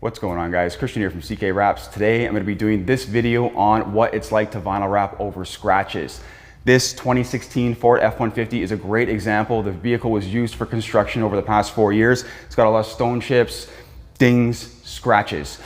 What's going on, guys? Christian here from CK Wraps. Today I'm going to be doing this video on what it's like to vinyl wrap over scratches. This 2016 Ford F-150 is a great example. The vehicle was used for construction over the past 4 years. It's got a lot of stone chips, dings, scratches.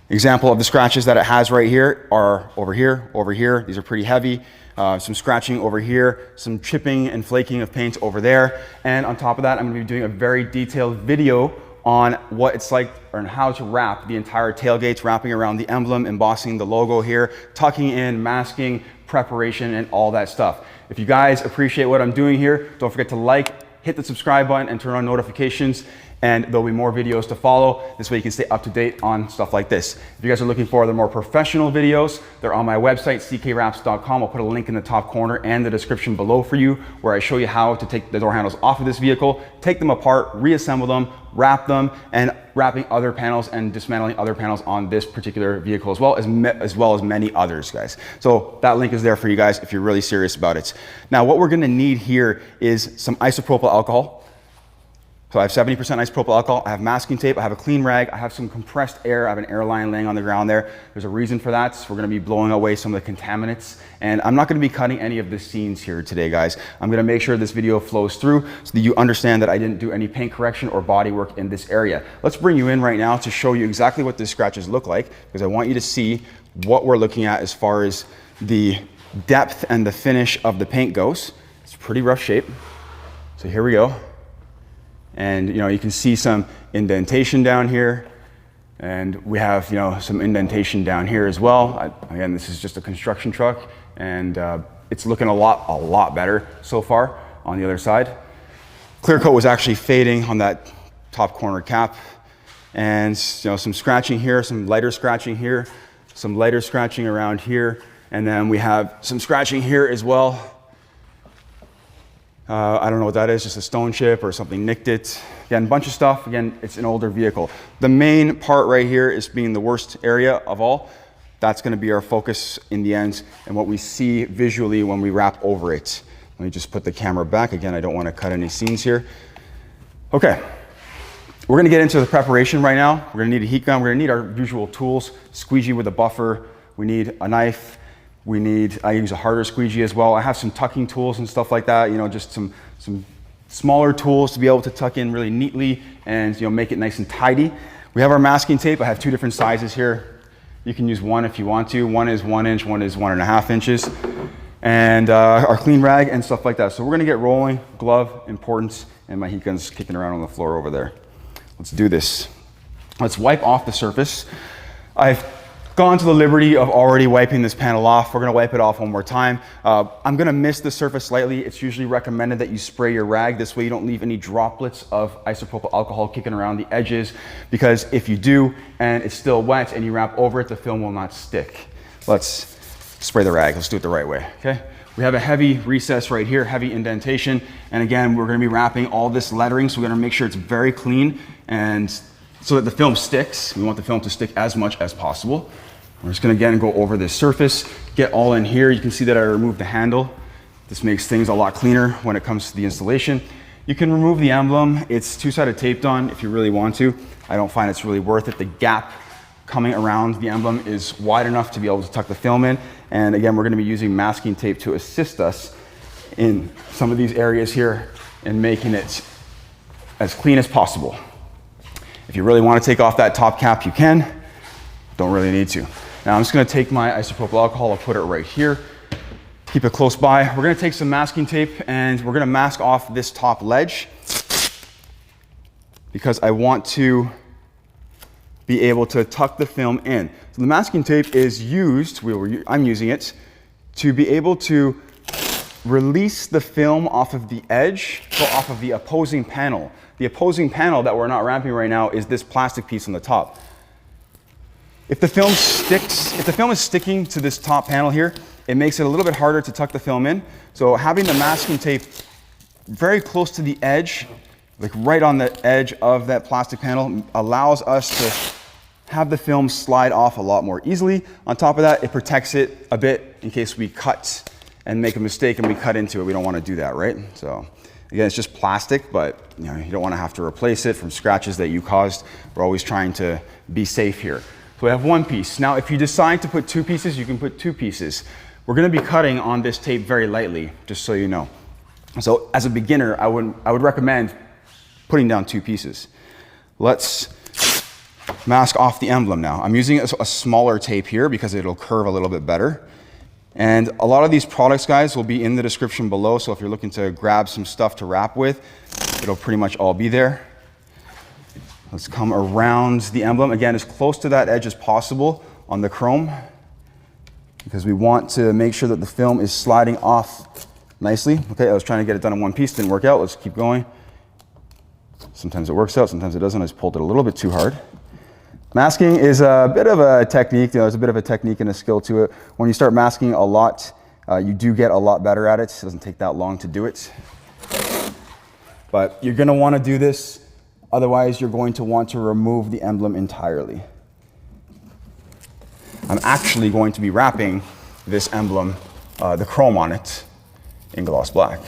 Example of the scratches that it has right here are over here, over here. These are pretty heavy. Some scratching over here, some chipping and flaking of paint over there. And on top of that, I'm going to be doing a very detailed video on what it's like or how to wrap the entire tailgates, wrapping around the emblem, embossing the logo here, tucking in, masking, preparation, and all that stuff. If you guys appreciate what I'm doing here, don't forget to like, hit the subscribe button, and turn on notifications. And there'll be more videos to follow. This way you can stay up to date on stuff like this. If you guys are looking for the more professional videos, they're on my website, ckwraps.com. I'll put a link in the top corner and the description below for you, where I show you how to take the door handles off of this vehicle, take them apart, reassemble them, wrap them, and wrapping other panels and dismantling other panels on this particular vehicle as well as many others, guys. So that link is there for you guys if you're really serious about it. Now, what we're gonna need here is some isopropyl alcohol. So I have 70% isopropyl alcohol, I have masking tape, I have a clean rag, I have some compressed air, I have an air line laying on the ground there. There's a reason for that. So we're gonna be blowing away some of the contaminants. And I'm not gonna be cutting any of the scenes here today, guys. I'm gonna make sure this video flows through so that you understand that I didn't do any paint correction or body work in this area. Let's bring you in right now to show you exactly what the scratches look like, because I want you to see what we're looking at as far as the depth and the finish of the paint goes. It's a pretty rough shape. So here we go. And you can see some indentation down here, and we have some indentation down here as well. Again, this is just a construction truck, and it's looking a lot better so far on the other side. Clear coat was actually fading on that top corner cap, and some scratching here, some lighter scratching here, some lighter scratching around here, and then we have some scratching here as well. I don't know what that is, just a stone chip or something nicked it. Again, a bunch of stuff. Again, it's an older vehicle. The main part right here is being the worst area of all. That's gonna be our focus in the end and what we see visually when we wrap over it. Let me just put the camera back. Again, I don't wanna cut any scenes here. Okay, we're gonna get into the preparation right now. We're gonna need a heat gun. We're gonna need our usual tools, squeegee with a buffer. We need a knife. I use a harder squeegee as well. I have some tucking tools and stuff like that, just some smaller tools to be able to tuck in really neatly and make it nice and tidy. We have our masking tape. I have 2 different sizes here. You can use one if you want to. One is 1 inch, one is 1.5 inches. And our clean rag and stuff like that. So we're gonna get rolling. Glove, important, and my heat gun's kicking around on the floor over there. Let's do this. Let's wipe off the surface. I've gone to the liberty of already wiping this panel off. We're gonna wipe it off one more time. I'm gonna miss the surface slightly. It's usually recommended that you spray your rag. This way you don't leave any droplets of isopropyl alcohol kicking around the edges, because if you do and it's still wet and you wrap over it, the film will not stick. Let's spray the rag. Let's do it the right way, okay? We have a heavy recess right here, heavy indentation. And again, we're gonna be wrapping all this lettering, so we're gonna make sure it's very clean and so that the film sticks. We want the film to stick as much as possible. We're just gonna again go over this surface, get all in here. You can see that I removed the handle. This makes things a lot cleaner when it comes to the installation. You can remove the emblem. It's 2-sided taped on if you really want to. I don't find it's really worth it. The gap coming around the emblem is wide enough to be able to tuck the film in. And again, we're gonna be using masking tape to assist us in some of these areas here and making it as clean as possible. If you really want to take off that top cap, you can. Don't really need to. Now I'm just gonna take my isopropyl alcohol, I'll put it right here. Keep it close by. We're gonna take some masking tape and we're gonna mask off this top ledge because I want to be able to tuck the film in. So the masking tape is used, I'm using it, to be able to release the film off of the edge, so off of the opposing panel. The opposing panel that we're not wrapping right now is this plastic piece on the top. If the film is sticking to this top panel here, it makes it a little bit harder to tuck the film in. So having the masking tape very close to the edge, like right on the edge of that plastic panel, allows us to have the film slide off a lot more easily. On top of that, it protects it a bit in case we cut and make a mistake and we cut into it. We don't want to do that, right? So Again, it's just plastic, but you don't want to have to replace it from scratches that you caused. We're always trying to be safe here. So we have one piece. Now, if you decide to put two pieces, you can put two pieces. We're going to be cutting on this tape very lightly, just so you know. So as a beginner, I would recommend putting down two pieces. Let's mask off the emblem now. I'm using a smaller tape here because it'll curve a little bit better. And a lot of these products, guys, will be in the description below. So if you're looking to grab some stuff to wrap with, it'll pretty much all be there. Let's come around the emblem. Again, as close to that edge as possible on the chrome, because we want to make sure that the film is sliding off nicely. Okay, I was trying to get it done in one piece, didn't work out. Let's keep going. Sometimes it works out, sometimes it doesn't. I just pulled it a little bit too hard. Masking is a bit of a technique. There's a bit of a technique and a skill to it. When you start masking a lot, you do get a lot better at it. It doesn't take that long to do it. But you're going to want to do this. Otherwise, you're going to want to remove the emblem entirely. I'm actually going to be wrapping this emblem, the chrome on it, in gloss black.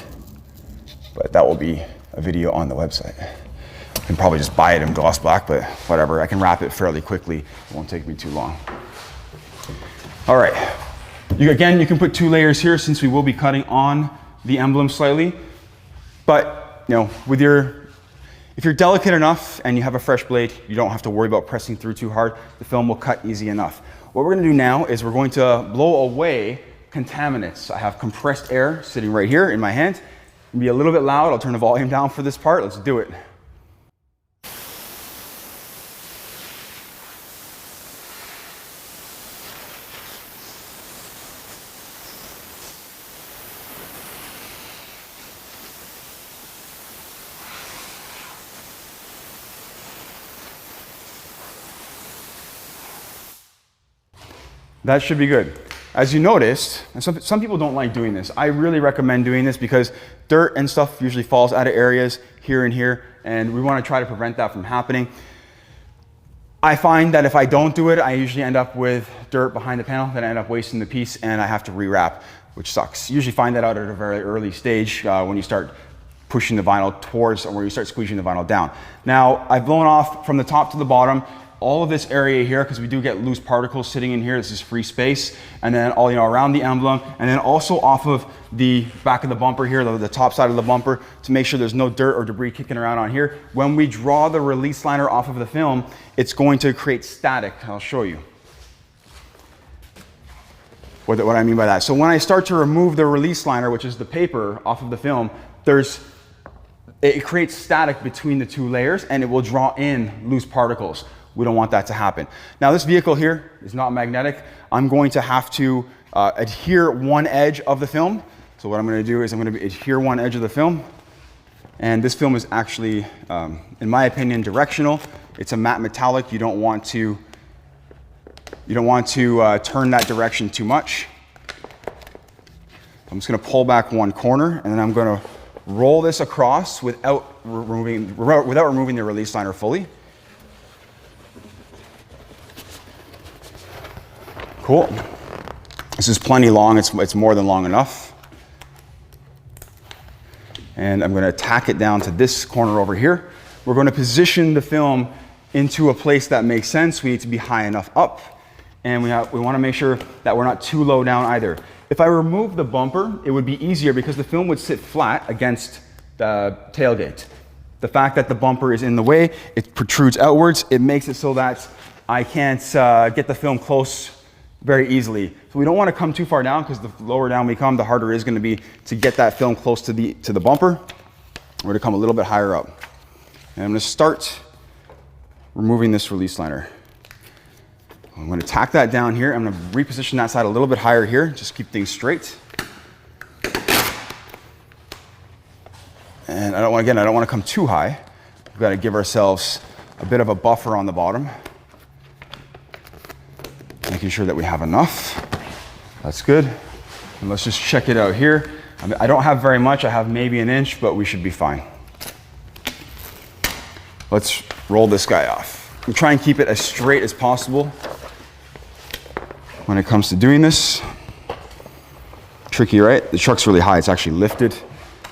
But that will be a video on the website. I can probably just buy it in gloss black, but whatever. I can wrap it fairly quickly. It won't take me too long. All right. Again, you can put two layers here since we will be cutting on the emblem slightly. But, if you're delicate enough and you have a fresh blade, you don't have to worry about pressing through too hard. The film will cut easy enough. What we're going to do now is we're going to blow away contaminants. I have compressed air sitting right here in my hand. It'll be a little bit loud. I'll turn the volume down for this part. Let's do it. That should be good. As you noticed, and some people don't like doing this. I really recommend doing this because dirt and stuff usually falls out of areas here and here, and we want to try to prevent that from happening. I find that if I don't do it, I usually end up with dirt behind the panel, then I end up wasting the piece and I have to rewrap, which sucks. You usually find that out at a very early stage when you start pushing the vinyl towards, or where you start squeezing the vinyl down. Now, I've blown off from the top to the bottom all of this area here, because we do get loose particles sitting in here. This is free space. And then all, around the emblem, and then also off of the back of the bumper here, the top side of the bumper, to make sure there's no dirt or debris kicking around on here. When we draw the release liner off of the film, it's going to create static. I'll show you what I mean by that. So when I start to remove the release liner, which is the paper off of the film, it creates static between the two layers, and it will draw in loose particles. We don't want that to happen. Now, this vehicle here is not magnetic. I'm going to have to adhere one edge of the film. So what I'm going to do is I'm going to adhere one edge of the film. And this film is actually, in my opinion, directional. It's a matte metallic. You don't want to turn that direction too much. I'm just going to pull back one corner, and then I'm going to roll this across without removing the release liner fully. Cool. This is plenty long. It's more than long enough. And I'm going to tack it down to this corner over here. We're going to position the film into a place that makes sense. We need to be high enough up, and we want to make sure that we're not too low down either. If I remove the bumper, it would be easier because the film would sit flat against the tailgate. The fact that the bumper is in the way, it protrudes outwards, it makes it so that I can't get the film close very easily. So we don't want to come too far down, because the lower down we come, the harder it is going to be to get that film close to the bumper. We're going to come a little bit higher up. And I'm going to start removing this release liner. I'm going to tack that down here. I'm going to reposition that side a little bit higher here, just keep things straight. And I don't want to come too high. We've got to give ourselves a bit of a buffer on the bottom. Making sure that we have enough. That's good. And let's just check it out here. I don't have very much. I have maybe an inch, but we should be fine. Let's roll this guy off. I'm trying to keep it as straight as possible when it comes to doing this. Tricky, right? The truck's really high. It's actually lifted.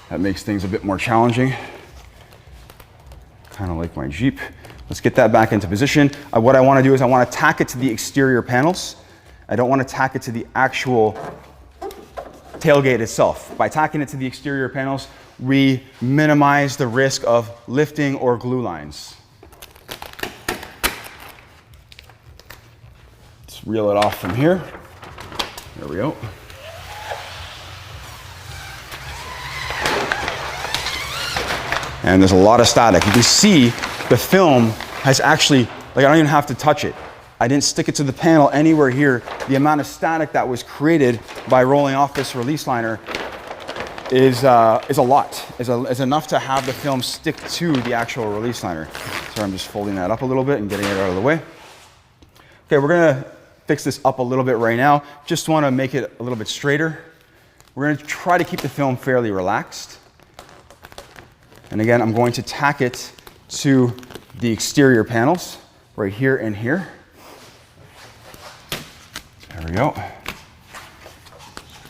That makes things a bit more challenging. Kind of like my Jeep. Let's get that back into position. What I want to do is I want to tack it to the exterior panels. I don't want to tack it to the actual tailgate itself. By tacking it to the exterior panels, we minimize the risk of lifting or glue lines. Let's reel it off from here. There we go. And there's a lot of static. You can see the film has actually, like, I don't even have to touch it. I didn't stick it to the panel anywhere here. The amount of static that was created by rolling off this release liner is a lot, is enough to have the film stick to the actual release liner. So I'm just folding that up a little bit and getting it out of the way. Okay, we're gonna fix this up a little bit right now. Just wanna make it a little bit straighter. We're gonna try to keep the film fairly relaxed. And again, I'm going to tack it to the exterior panels right here and here. There we go.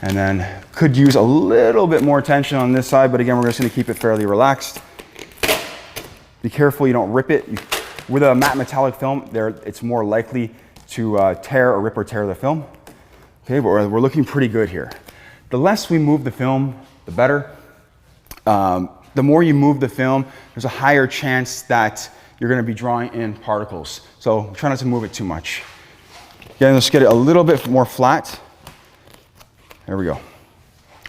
And then could use a little bit more tension on this side, but again, we're just gonna keep it fairly relaxed. Be careful you don't rip it. With a matte metallic film, it's more likely to tear or rip or tear the film. Okay, but we're looking pretty good here. The less we move the film, the better. The more you move the film, there's a higher chance that you're gonna be drawing in particles. So try not to move it too much. Again, let's get it a little bit more flat. There we go.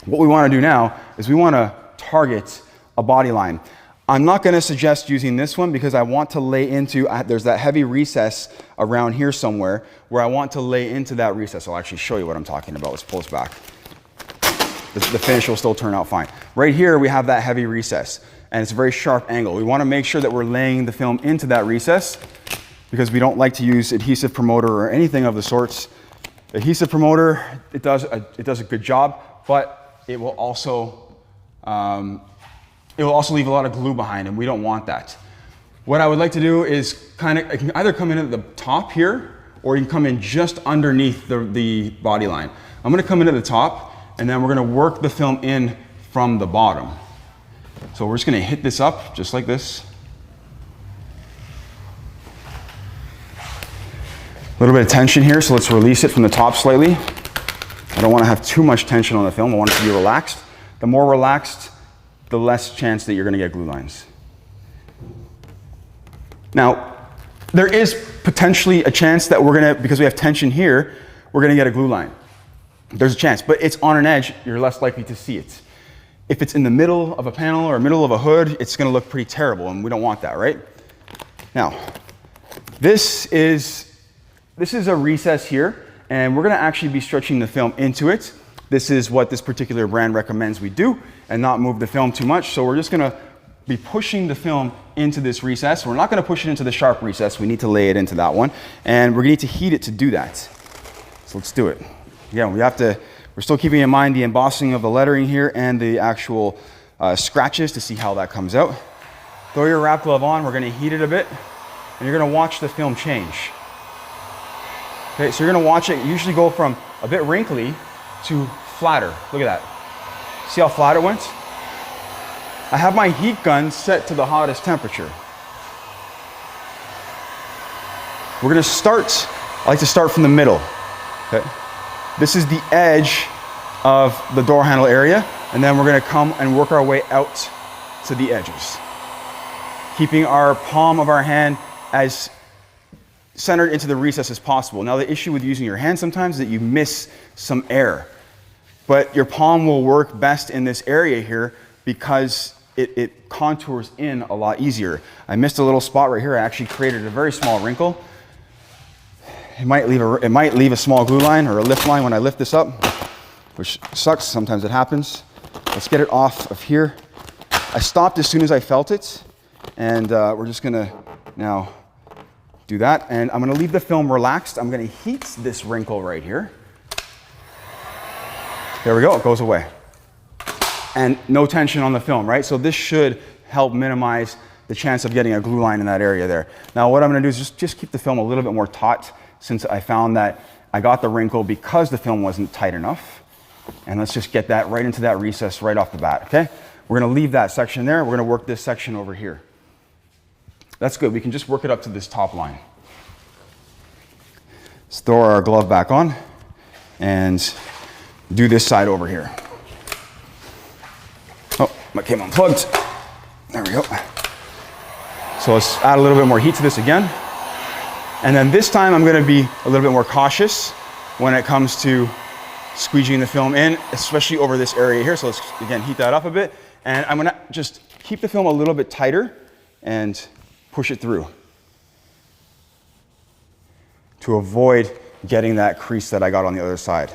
What we wanna do now is we wanna target a body line. I'm not gonna suggest using this one because I want to lay into, there's that heavy recess around here somewhere where I want to lay into that recess. I'll actually show you what I'm talking about. Let's pull this back. The finish will still turn out fine. Right here, we have that heavy recess and it's a very sharp angle. We wanna make sure that we're laying the film into that recess because we don't like to use adhesive promoter or anything of the sorts. Adhesive promoter, it does a good job, but it will also leave a lot of glue behind and we don't want that. What I would like to do is it can either come in at the top here or you can come in just underneath the body line. I'm gonna come in at the top and then we're gonna work the film in from the bottom. So we're just gonna hit this up just like this. A little bit of tension here, so let's release it from the top slightly. I don't wanna have too much tension on the film. I want it to be relaxed. The more relaxed, the less chance that you're gonna get glue lines. Now, there is potentially a chance that because we have tension here, we're gonna get a glue line. There's a chance, but it's on an edge, you're less likely to see it. If it's in the middle of a panel or middle of a hood, it's gonna look pretty terrible and we don't want that, right? Now, this is a recess here and we're gonna actually be stretching the film into it. This is what this particular brand recommends we do and not move the film too much. So we're just gonna be pushing the film into this recess. We're not gonna push it into the sharp recess. We need to lay it into that one. And we're gonna need to heat it to do that. So let's do it. Again, we're still keeping in mind the embossing of the lettering here and the actual scratches to see how that comes out. Throw your wrap glove on, we're gonna heat it a bit and you're gonna watch the film change. Okay, so you're gonna watch it usually go from a bit wrinkly to flatter. Look at that. See how flat it went? I have my heat gun set to the hottest temperature. We're gonna start, I like to start from the middle. Okay. This is the edge of the door handle area, and then we're gonna come and work our way out to the edges. Keeping our palm of our hand as centered into the recess as possible. Now the issue with using your hand sometimes is that you miss some air, but your palm will work best in this area here because it contours in a lot easier. I missed a little spot right here. I actually created a very small wrinkle. It might leave a small glue line or a lift line when I lift this up, which sucks, sometimes it happens. Let's get it off of here. I stopped as soon as I felt it, and we're just gonna now do that. And I'm gonna leave the film relaxed. I'm gonna heat this wrinkle right here. There we go, it goes away. And no tension on the film, right? So this should help minimize the chance of getting a glue line in that area there. Now what I'm gonna do is just keep the film a little bit more taut since I found that I got the wrinkle because the film wasn't tight enough. And let's just get that right into that recess right off the bat, okay? We're gonna leave that section there. We're gonna work this section over here. That's good. We can just work it up to this top line. Let's throw our glove back on and do this side over here. Oh, my came unplugged. There we go. So let's add a little bit more heat to this again. And then this time I'm gonna be a little bit more cautious when it comes to squeegeeing the film in, especially over this area here. So let's, again, heat that up a bit. And I'm gonna just keep the film a little bit tighter and push it through to avoid getting that crease that I got on the other side.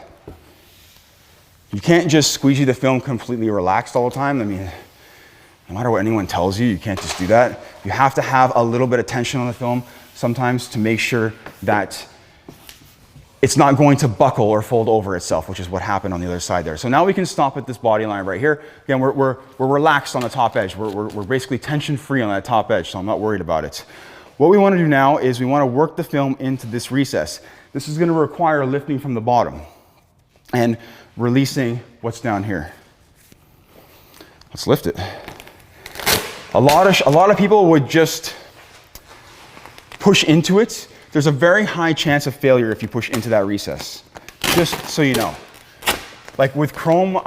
You can't just squeegee the film completely relaxed all the time. I mean, no matter what anyone tells you, you can't just do that. You have to have a little bit of tension on the film sometimes to make sure that it's not going to buckle or fold over itself, which is what happened on the other side there. So now we can stop at this body line right here. Again, we're relaxed on the top edge. We're basically tension free on that top edge, so I'm not worried about it. What we want to do now is we want to work the film into this recess. This is going to require lifting from the bottom and releasing what's down here. Let's lift it. A lot of people would just push into it. There's a very high chance of failure if you push into that recess, just so you know. Like with chrome,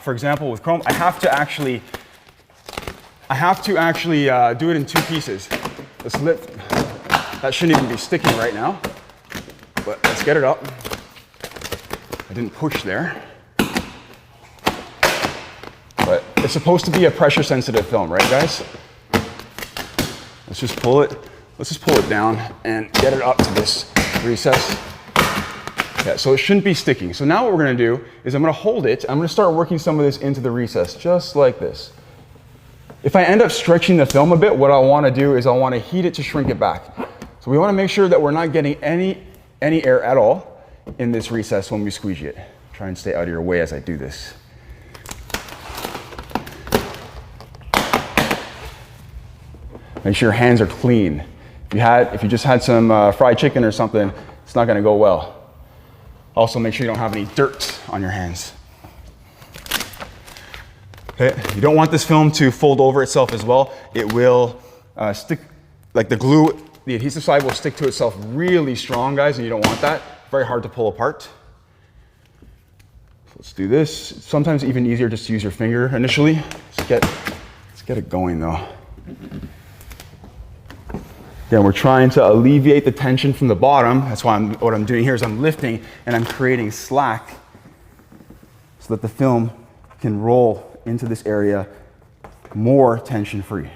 for example, with chrome, I have to actually do it in two pieces. Let's lift. That shouldn't even be sticking right now, but let's get it up. I didn't push there. But it's supposed to be a pressure sensitive film, right guys? Let's just pull it. Let's just pull it down and get it up to this recess. Yeah, so it shouldn't be sticking. So now what we're gonna do is I'm gonna hold it. I'm gonna start working some of this into the recess, just like this. If I end up stretching the film a bit, what I wanna do is I wanna heat it to shrink it back. So we wanna make sure that we're not getting any air at all in this recess when we squeegee it. Try and stay out of your way as I do this. Make sure your hands are clean. If you just had some fried chicken or something, it's not gonna go well. Also, make sure you don't have any dirt on your hands. Okay, you don't want this film to fold over itself as well. It will stick, like the glue, the adhesive side will stick to itself really strong, guys, and you don't want that. Very hard to pull apart. So let's do this. It's sometimes even easier just to use your finger initially. Let's get it going though. Again, we're trying to alleviate the tension from the bottom. That's why what I'm doing here is I'm lifting and I'm creating slack so that the film can roll into this area more tension free.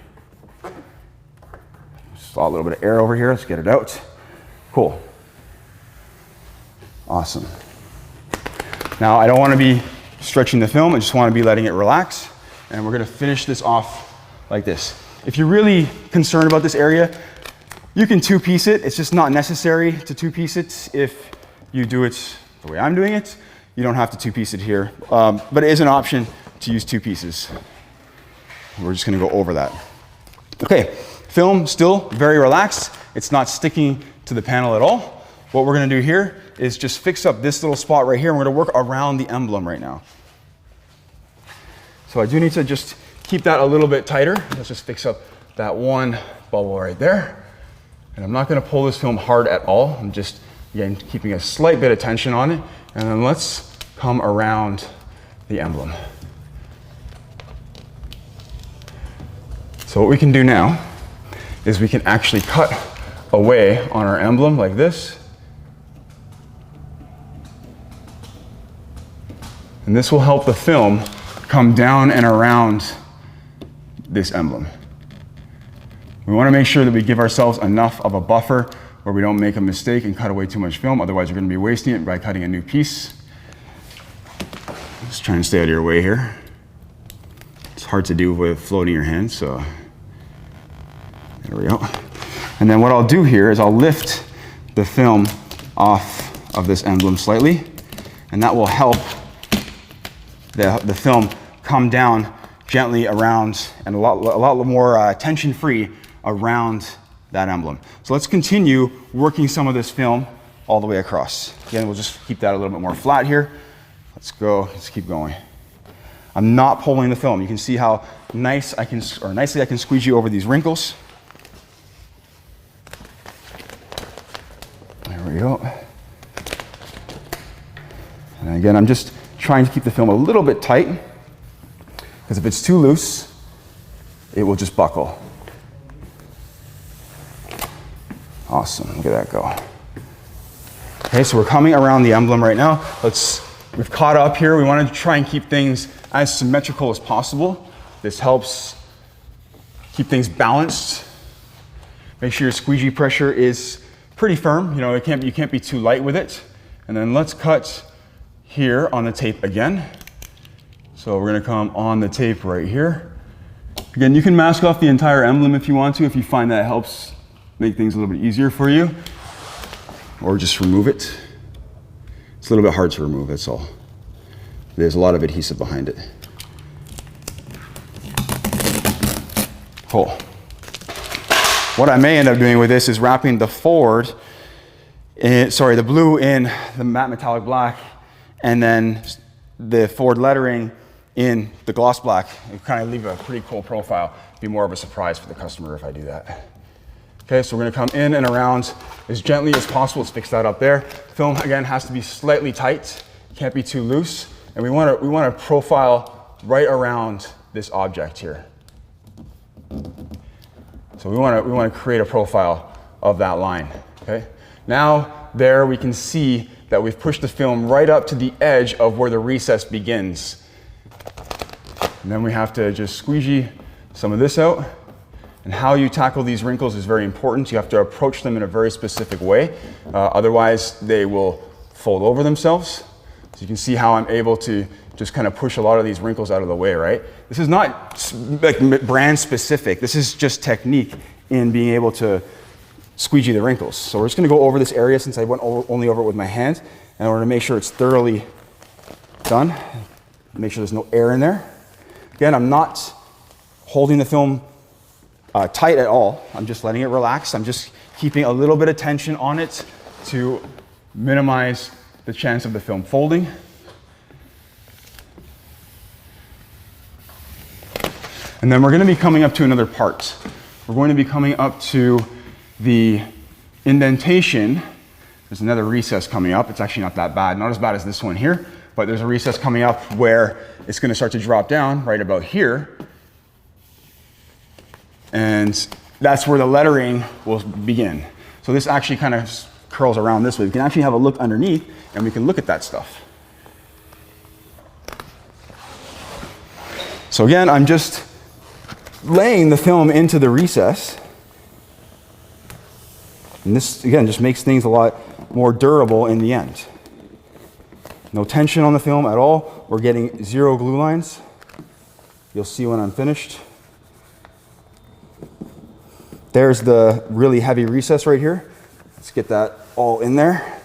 Saw a little bit of air over here. Let's get it out. Cool. Awesome. Now I don't want to be stretching the film. I just want to be letting it relax. And we're going to finish this off like this. If you're really concerned about this area, you can two-piece it. It's just not necessary to two-piece it if you do it the way I'm doing it. You don't have to two-piece it here, but it is an option to use two pieces. We're just gonna go over that. Okay, film still very relaxed. It's not sticking to the panel at all. What we're gonna do here is just fix up this little spot right here, and we're gonna work around the emblem right now. So I do need to just keep that a little bit tighter. Let's just fix up that one bubble right there. And I'm not gonna pull this film hard at all. I'm just, again, keeping a slight bit of tension on it. And then let's come around the emblem. So what we can do now is we can actually cut away on our emblem like this. And this will help the film come down and around this emblem. We want to make sure that we give ourselves enough of a buffer where we don't make a mistake and cut away too much film. Otherwise, you're going to be wasting it by cutting a new piece. Just trying to stay out of your way here. It's hard to do with floating your hands, so there we go. And then what I'll do here is I'll lift the film off of this emblem slightly, and that will help the film come down gently around and a lot more tension-free around that emblem. So let's continue working some of this film all the way across. Again, we'll just keep that a little bit more flat here. Let's go, let's keep going. I'm not pulling the film. You can see how nicely I can squeegee over these wrinkles. There we go. And again, I'm just trying to keep the film a little bit tight, because if it's too loose, it will just buckle. Awesome, look at that go. Okay, so we're coming around the emblem right now. We've caught up here. We want to try and keep things as symmetrical as possible. This helps keep things balanced. Make sure your squeegee pressure is pretty firm. You know, you can't be too light with it. And then let's cut here on the tape again. So we're going to come on the tape right here. Again, you can mask off the entire emblem if you want to, if you find that helps make things a little bit easier for you, or just remove it. It's a little bit hard to remove, that's all. There's a lot of adhesive behind it. Cool. What I may end up doing with this is wrapping the the blue in the matte metallic black, and then the forward lettering in the gloss black. It kind of leave a pretty cool profile. Be more of a surprise for the customer if I do that. Okay, so we're gonna come in and around as gently as possible. Let's fix that up there. Film, again, has to be slightly tight. Can't be too loose. And we wanna profile right around this object here. So we wanna create a profile of that line, okay? Now, there we can see that we've pushed the film right up to the edge of where the recess begins. And then we have to just squeegee some of this out. And how you tackle these wrinkles is very important. You have to approach them in a very specific way. Otherwise, they will fold over themselves. So you can see how I'm able to just kind of push a lot of these wrinkles out of the way, right? This is not like brand specific. This is just technique in being able to squeegee the wrinkles. So we're just gonna go over this area since I went only over it with my hand, and I want to make sure it's thoroughly done. Make sure there's no air in there. Again, I'm not holding the film tight at all. I'm just letting it relax. I'm just keeping a little bit of tension on it to minimize the chance of the film folding. And then we're going to be coming up to another part. We're going to be coming up to the indentation. There's another recess coming up. It's actually not that bad, not as bad as this one here, but there's a recess coming up where it's going to start to drop down right about here. And that's where the lettering will begin. So this actually kind of curls around this way. We can actually have a look underneath and we can look at that stuff. So again, I'm just laying the film into the recess. And this, again, just makes things a lot more durable in the end. No tension on the film at all. We're getting 0 glue lines. You'll see when I'm finished. There's the really heavy recess right here. Let's get that all in there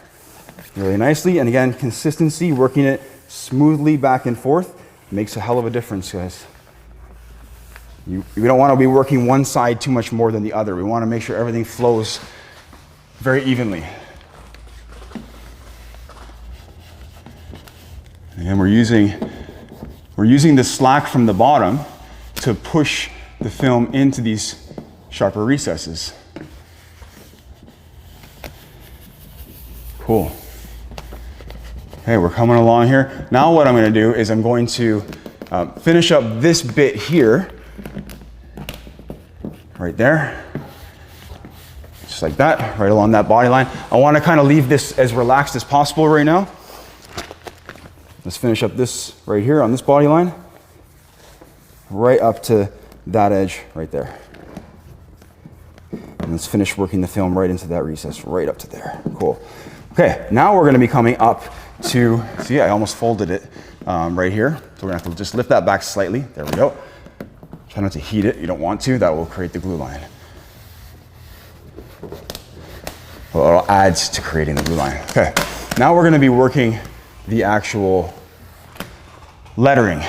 really nicely. And again, consistency, working it smoothly back and forth makes a hell of a difference, guys. We don't want to be working one side too much more than the other. We want to make sure everything flows very evenly. And we're using the slack from the bottom to push the film into these sharper recesses. Cool. Okay, we're coming along here. Now what I'm going to do is I'm going to finish up this bit here, right there, just like that, right along that body line. I want to kind of leave this as relaxed as possible right now. Let's finish up this right here on this body line, right up to that edge right there. And let's finish working the film right into that recess, right up to there. Cool. Okay, now we're going to be coming up to, see, I almost folded it right here. So we're going to have to just lift that back slightly. There we go. Try not to heat it. You don't want to. That will create the glue line. Well, it adds to creating the glue line. Okay, now we're going to be working the actual lettering.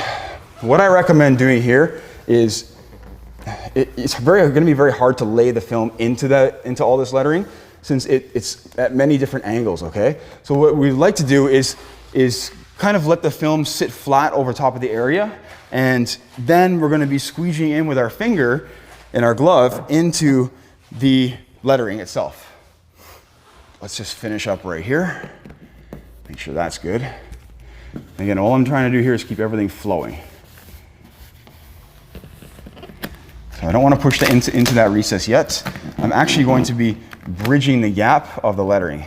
What I recommend doing here is it's going to be very hard to lay the film into all this lettering, since it's at many different angles, okay? So what we'd like to do is kind of let the film sit flat over top of the area, and then we're gonna be squeegeeing in with our finger and our glove into the lettering itself. Let's just finish up right here. Make sure that's good. Again, all I'm trying to do here is keep everything flowing. So I don't want to push into that recess yet. I'm actually going to be bridging the gap of the lettering.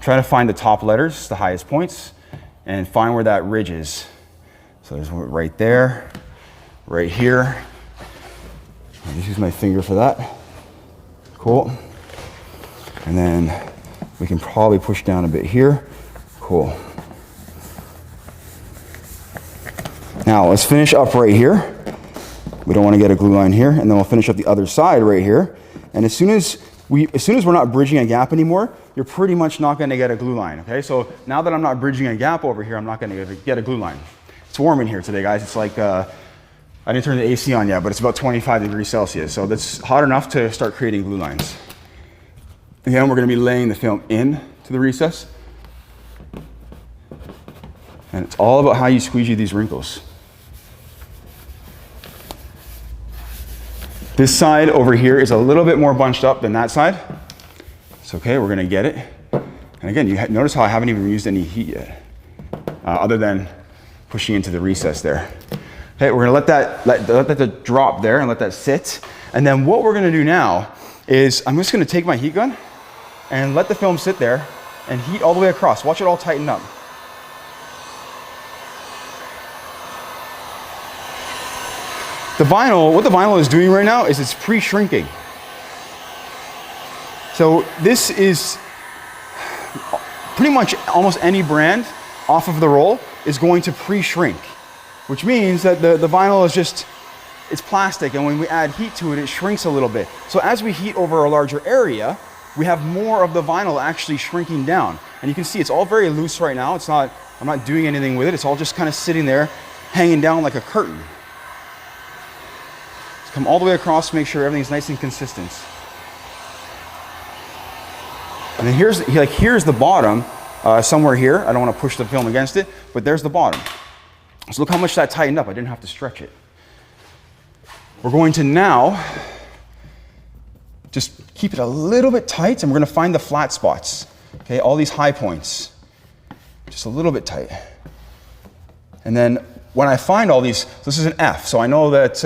Try to find the top letters, the highest points, and find where that ridge is. So there's one right there, right here. I'll just use my finger for that. Cool. And then we can probably push down a bit here. Cool. Now let's finish up right here. We don't want to get a glue line here, and then we'll finish up the other side right here. And as soon as we're not bridging a gap anymore, you're pretty much not going to get a glue line. Okay, so now that I'm not bridging a gap over here, I'm not going to get a glue line. It's warm in here today, guys. It's like I didn't turn the AC on yet, but it's about 25 degrees Celsius, so that's hot enough to start creating glue lines. Again, we're going to be laying the film in to the recess, and it's all about how you squeegee these wrinkles. This side over here is a little bit more bunched up than that side. It's okay, we're gonna get it. And again, you notice how I haven't even used any heat yet, other than pushing into the recess there. Okay, we're gonna let that drop there and let that sit. And then what we're gonna do now is I'm just gonna take my heat gun and let the film sit there and heat all the way across. Watch it all tighten up. What the vinyl is doing right now is it's pre-shrinking. So this is pretty much almost any brand off of the roll is going to pre-shrink, which means that the vinyl is just, it's plastic, and when we add heat to it, it shrinks a little bit. So as we heat over a larger area, we have more of the vinyl actually shrinking down. And you can see it's all very loose right now. I'm not doing anything with it. It's all just kind of sitting there, hanging down like a curtain. Come all the way across, make sure everything's nice and consistent. And then here's the bottom, somewhere here. I don't want to push the film against it, but there's the bottom. So look how much that tightened up. I didn't have to stretch it. We're going to now just keep it a little bit tight, and we're going to find the flat spots. Okay, all these high points, just a little bit tight. And then when I find all these, this is an F, so I know that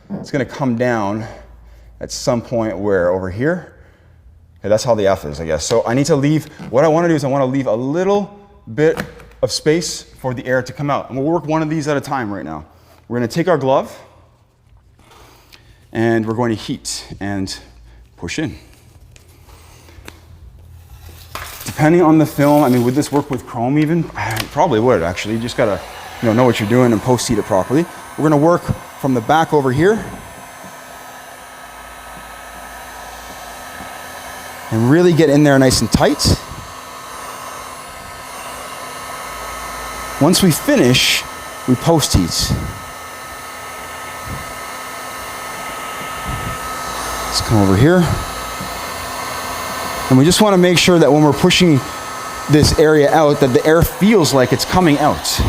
it's going to come down at some point where over here. Okay, that's how the F is, I guess. So I need to leave, what I want to do is I want to leave a little bit of space for the air to come out. And we'll work one of these at a time right now. We're going to take our glove and we're going to heat and push in. Depending on the film, I mean, would this work with chrome even? It probably would, actually. You just got to know what you're doing and post-heat it properly. We're going to work from the back over here and really get in there nice and tight. Once we finish, we post heat. Let's come over here. And we just want to make sure that when we're pushing this area out, that the air feels like it's coming out.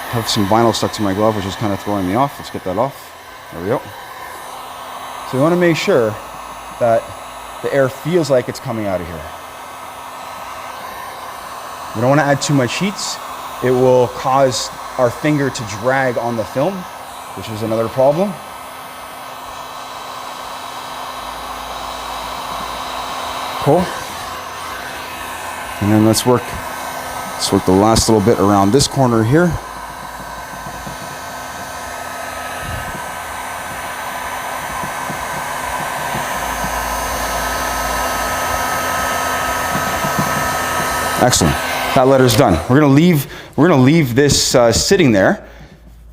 I have some vinyl stuck to my glove, which is kind of throwing me off. Let's get that off. There we go. So we want to make sure that the air feels like it's coming out of here. We don't want to add too much heat. It will cause our finger to drag on the film, which is another problem. Cool. And then let's work the last little bit around this corner here. Excellent. That letter's done. We're gonna leave this sitting there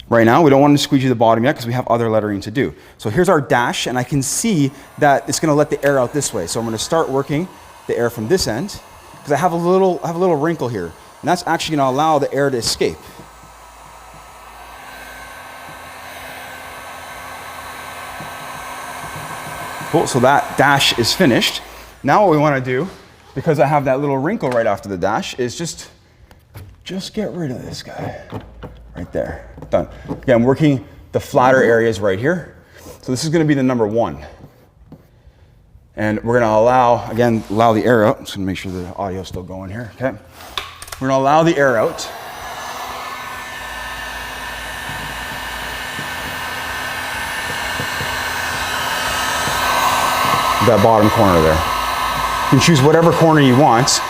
right now. We don't want to squeegee the bottom yet because we have other lettering to do. So here's our dash, and I can see that it's gonna let the air out this way. So I'm gonna start working the air from this end because I have a little wrinkle here, and that's actually gonna allow the air to escape. Cool. So that dash is finished. Now what we want to do because I have that little wrinkle right after the dash, is just get rid of this guy. Right there, done. Again, I'm working the flatter areas right here. So this is gonna be the number 1. And we're gonna allow the air out. I'm just gonna make sure the audio's still going here, okay? We're gonna allow the air out. That bottom corner there. You can choose whatever corner you want.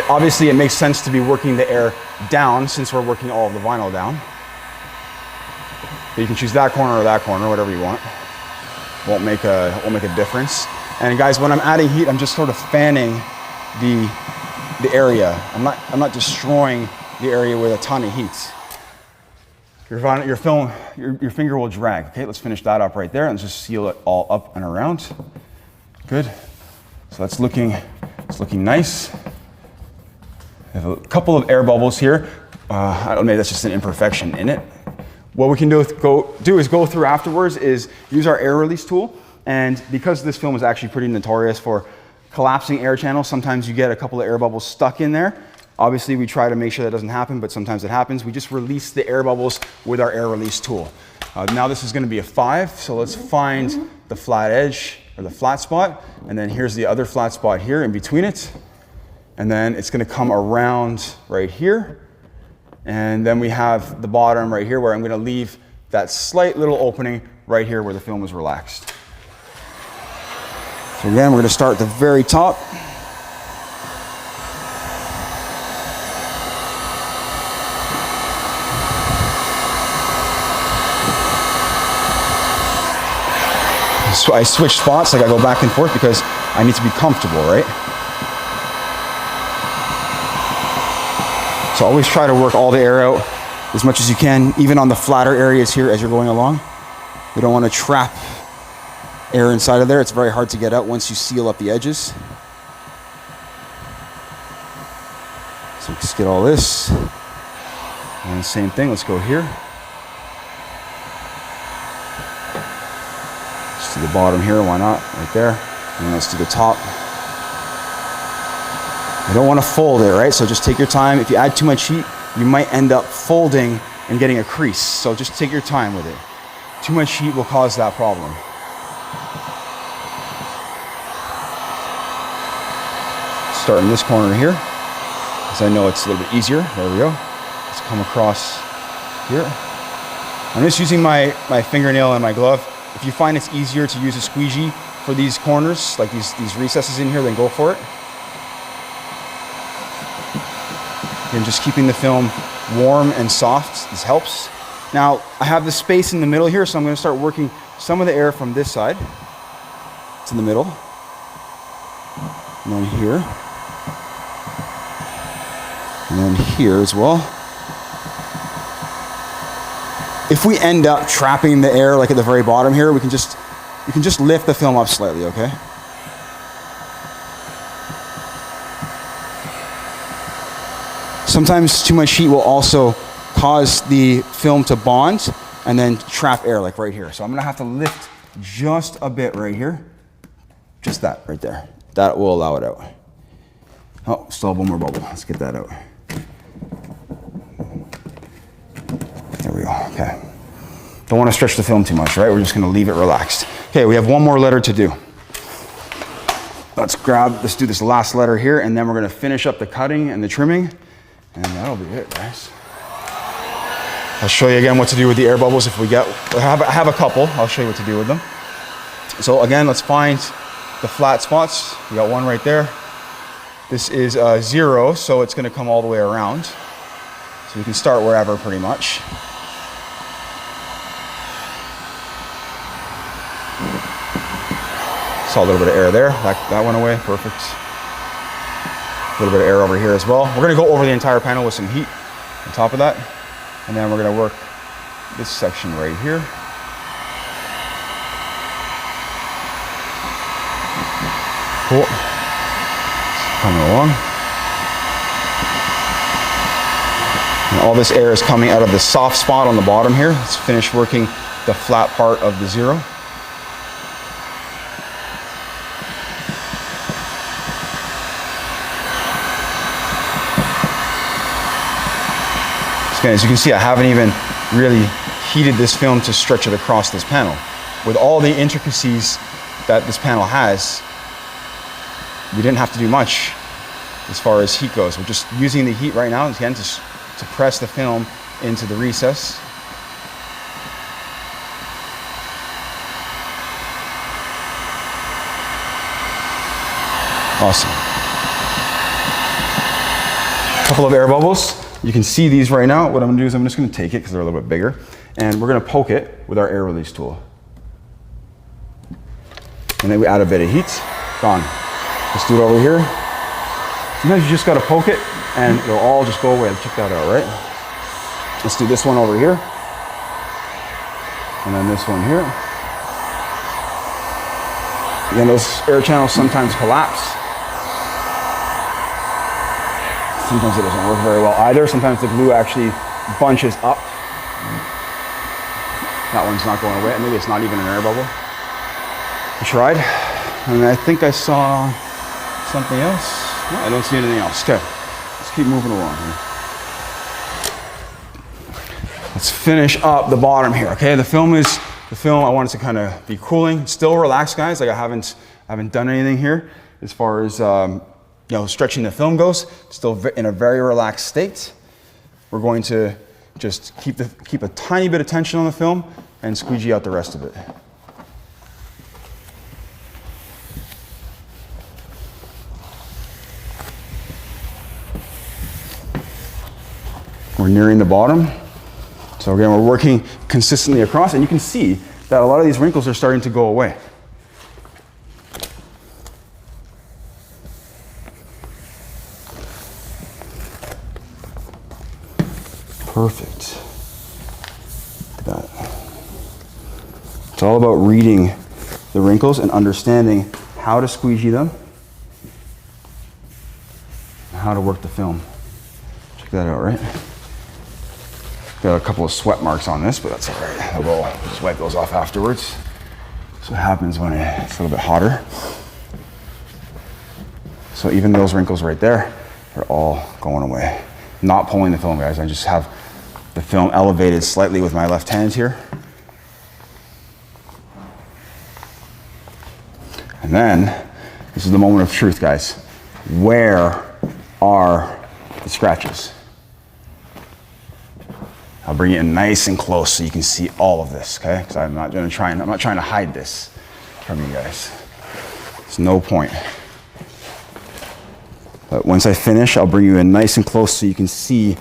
Obviously, it makes sense to be working the air down since we're working all of the vinyl down. But you can choose that corner or that corner, whatever you want. Won't make a difference. And guys, when I'm adding heat, I'm just sort of fanning the area. I'm not destroying the area with a ton of heat. Your finger will drag. Okay, let's finish that up right there and just seal it all up and around. Good. So that's looking nice. I have a couple of air bubbles here. I don't know, maybe that's just an imperfection in it. What we can do is go through afterwards is use our air release tool. And because this film is actually pretty notorious for collapsing air channels, sometimes you get a couple of air bubbles stuck in there. Obviously, we try to make sure that doesn't happen, but sometimes it happens. We just release the air bubbles with our air release tool. Now this is gonna be a 5, so let's find the flat edge or the flat spot, and then here's the other flat spot here in between it. And then it's gonna come around right here. And then we have the bottom right here where I'm gonna leave that slight little opening right here where the film is relaxed. So again, we're gonna start at the very top. So I switch spots, like I go back and forth because I need to be comfortable, right? So always try to work all the air out as much as you can, even on the flatter areas here as you're going along. We don't want to trap air inside of there. It's very hard to get out once you seal up the edges. So let's get all this. And the same thing, let's go here. To the bottom here, why not? Right there. And let's do the top. You don't want to fold it, right? So just take your time. If you add too much heat, you might end up folding and getting a crease. So just take your time with it. Too much heat will cause that problem. Start in this corner here, because I know it's a little bit easier. There we go. Let's come across here. I'm just using my fingernail and my glove. If you find it's easier to use a squeegee for these corners, like these recesses in here, then go for it. And just keeping the film warm and soft, this helps. Now, I have the space in the middle here, so I'm gonna start working some of the air from this side to the middle. And then here. And then here as well. If we end up trapping the air like at the very bottom here, you can just lift the film up slightly, okay? Sometimes too much heat will also cause the film to bond and then trap air like right here. So I'm gonna have to lift just a bit right here. Just that right there. That will allow it out. Oh, still have one more bubble. Let's get that out. There we go, okay. Don't want to stretch the film too much, right? We're just gonna leave it relaxed. Okay, we have one more letter to do. Let's do this last letter here, and then we're gonna finish up the cutting and the trimming, and that'll be it, guys. I'll show you again what to do with the air bubbles if we get, I have a couple, I'll show you what to do with them. So again, let's find the flat spots. We got one right there. This is 0, so it's gonna come all the way around. So you can start wherever pretty much. Saw a little bit of air there. That went away. Perfect. A little bit of air over here as well. We're going to go over the entire panel with some heat on top of that. And then we're going to work this section right here. Cool. Coming along. And all this air is coming out of the soft spot on the bottom here. Let's finish working the flat part of the 0. Okay, as you can see, I haven't even really heated this film to stretch it across this panel. With all the intricacies that this panel has, we didn't have to do much as far as heat goes. We're just using the heat right now, again, to press the film into the recess. Awesome. A couple of air bubbles. You can see these right now. What I'm gonna do is I'm just gonna take it because they're a little bit bigger, and we're gonna poke it with our air release tool. And then we add a bit of heat. Gone. Let's do it over here. Sometimes you just gotta poke it and it'll all just go away. Check that out, right? Let's do this one over here. And then this one here. Again, those air channels sometimes collapse. Sometimes it doesn't work very well either. Sometimes the glue actually bunches up. That one's not going away. Maybe it's not even an air bubble. I tried, and I think I saw something else. No, I don't see anything else. Okay, let's keep moving along here. Let's finish up the bottom here. Okay, the film I want it to kind of be cooling. Still relaxed, guys. Like I haven't done anything here as far as stretching the film goes. Still in a very relaxed state. We're going to just keep a tiny bit of tension on the film and squeegee out the rest of it. We're nearing the bottom. So again, we're working consistently across, and you can see that a lot of these wrinkles are starting to go away. Perfect. Look at that. It's all about reading the wrinkles and understanding how to squeegee them and how to work the film. Check that out, right? Got a couple of sweat marks on this, but that's all right. We'll just wipe those off afterwards. So it happens when it's a little bit hotter. So even those wrinkles right there, they're all going away. Not pulling the film, guys. I just have the film elevated slightly with my left hand here. And then, this is the moment of truth, guys. Where are the scratches? I'll bring it in nice and close so you can see all of this, okay? Because I'm not trying to hide this from you guys. There's no point. But once I finish, I'll bring you in nice and close so you can see.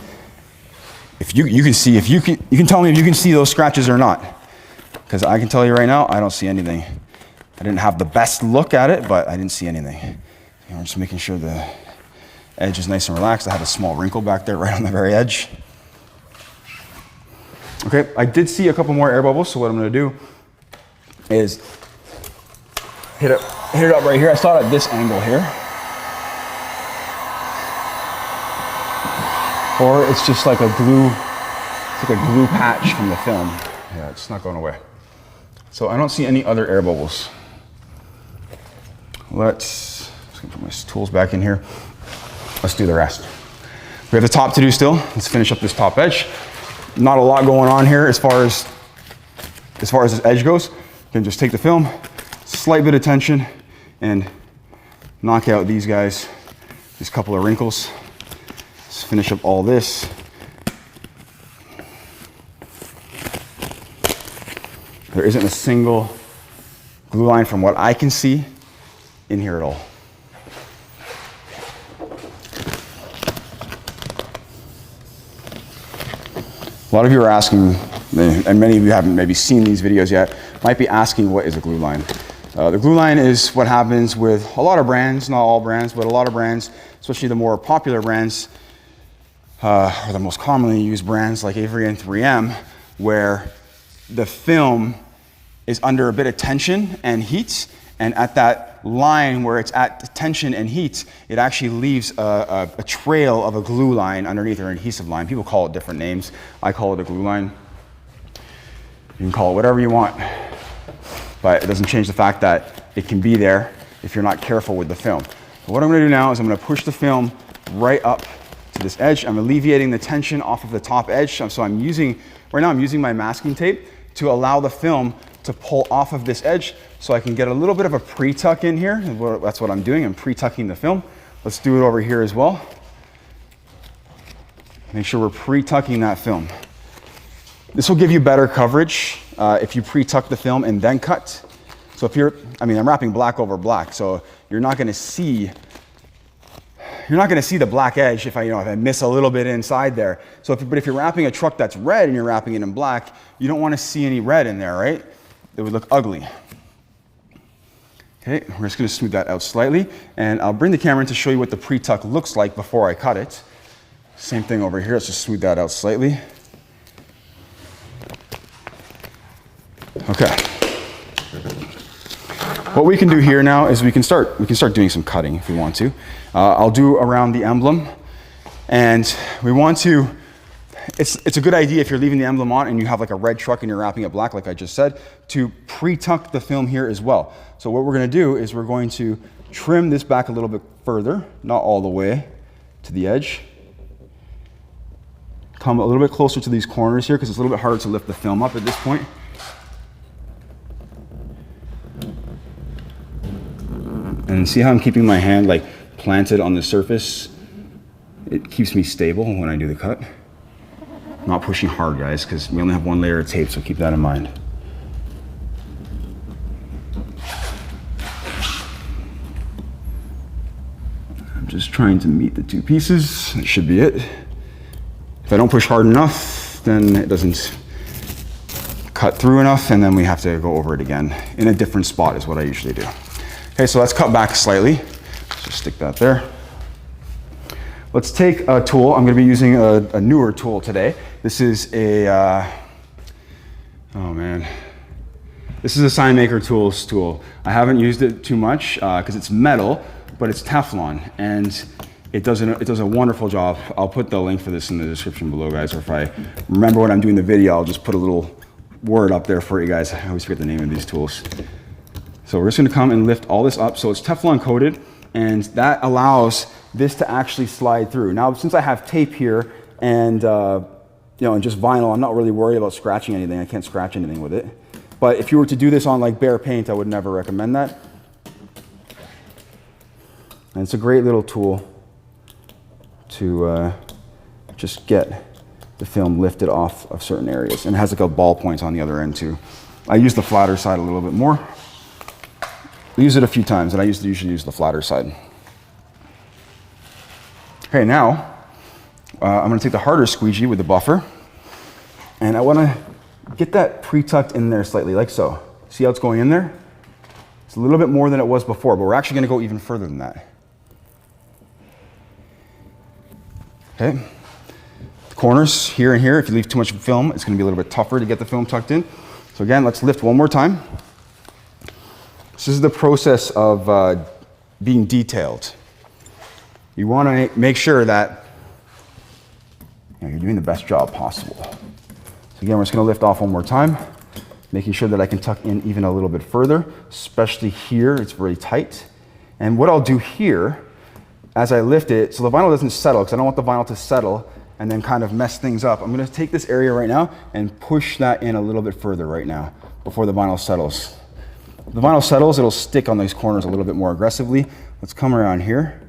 If you can tell me if you can see those scratches or not. Because I can tell you right now, I don't see anything. I didn't have the best look at it, but I didn't see anything. I'm just making sure the edge is nice and relaxed. I have a small wrinkle back there right on the very edge. Okay, I did see a couple more air bubbles, so what I'm gonna do is hit it up right here. I saw it at this angle here. Or it's just like a glue patch from the film. Yeah, it's not going away. So I don't see any other air bubbles. Let's put my tools back in here. Let's do the rest. We have the top to do still. Let's finish up this top edge. Not a lot going on here as far as this edge goes. You can just take the film, slight bit of tension, and knock out these guys, these couple of wrinkles. Let's finish up all this. There isn't a single glue line from what I can see in here at all. A lot of you are asking, and many of you haven't maybe seen these videos yet, might be asking what is a glue line. The glue line is what happens with a lot of brands, not all brands, but a lot of brands, especially the more popular brands, or the most commonly used brands like Avery and 3M, where the film is under a bit of tension and heat, and at that line where it's at tension and heat, it actually leaves a trail of a glue line underneath, or an adhesive line. People call it different names. I call it a glue line. You can call it whatever you want, but it doesn't change the fact that it can be there if you're not careful with the film. But what I'm gonna do now is I'm gonna push the film right up to this edge. I'm alleviating the tension off of the top edge. So right now I'm using my masking tape to allow the film to pull off of this edge so I can get a little bit of a pre-tuck in here. That's what I'm doing, I'm pre-tucking the film. Let's do it over here as well. Make sure we're pre-tucking that film. This will give you better coverage if you pre-tuck the film and then cut. So if I'm wrapping black over black, so you're not gonna see the black edge if I miss a little bit inside there. So but if you're wrapping a truck that's red and you're wrapping it in black, you don't wanna see any red in there, right? It would look ugly. Okay, we're just gonna smooth that out slightly, and I'll bring the camera in to show you what the pre-tuck looks like before I cut it. Same thing over here, let's just smooth that out slightly. Okay. What we can do here now is we can start doing some cutting if we want to. I'll do around the emblem, and we want to, it's a good idea if you're leaving the emblem on and you have like a red truck and you're wrapping it black like I just said, to pre-tuck the film here as well. So what we're gonna do is we're going to trim this back a little bit further, not all the way to the edge. Come a little bit closer to these corners here because it's a little bit harder to lift the film up at this point. And see how I'm keeping my hand like planted on the surface? It keeps me stable when I do the cut. I'm not pushing hard, guys, because we only have one layer of tape, so keep that in mind. I'm just trying to meet the two pieces. That should be it. If I don't push hard enough, then it doesn't cut through enough, and then we have to go over it again in a different spot is what I usually do. Okay, so let's cut back slightly. Let's just stick that there. Let's take a tool. I'm gonna be using a newer tool today. This is a, this is a sign maker tools tool. I haven't used it too much because it's metal, but it's Teflon, and it does a wonderful job. I'll put the link for this in the description below, guys, or if I remember when I'm doing the video, I'll just put a little word up there for you guys. I always forget the name of these tools. So we're just gonna come and lift all this up. So it's Teflon coated, and that allows this to actually slide through. Now, since I have tape here and and just vinyl, I'm not really worried about scratching anything. I can't scratch anything with it. But if you were to do this on like bare paint, I would never recommend that. And it's a great little tool to just get the film lifted off of certain areas. And it has like a ball point on the other end too. I use the flatter side a little bit more. I use it a few times, and I usually use the flatter side. Okay, now I'm going to take the harder squeegee with the buffer, and I want to get that pre-tucked in there slightly, like so. See how it's going in there? It's a little bit more than it was before, but we're actually going to go even further than that. Okay, the corners here and here, if you leave too much film, it's going to be a little bit tougher to get the film tucked in. So again, let's lift one more time. This is the process of being detailed. You want to make sure that you're doing the best job possible. So again, we're just going to lift off one more time, making sure that I can tuck in even a little bit further, especially here, it's very tight. And what I'll do here, as I lift it, so the vinyl doesn't settle, because I don't want the vinyl to settle and then kind of mess things up. I'm going to take this area right now and push that in a little bit further right now before the vinyl settles. If the vinyl settles, it'll stick on these corners a little bit more aggressively. Let's come around here.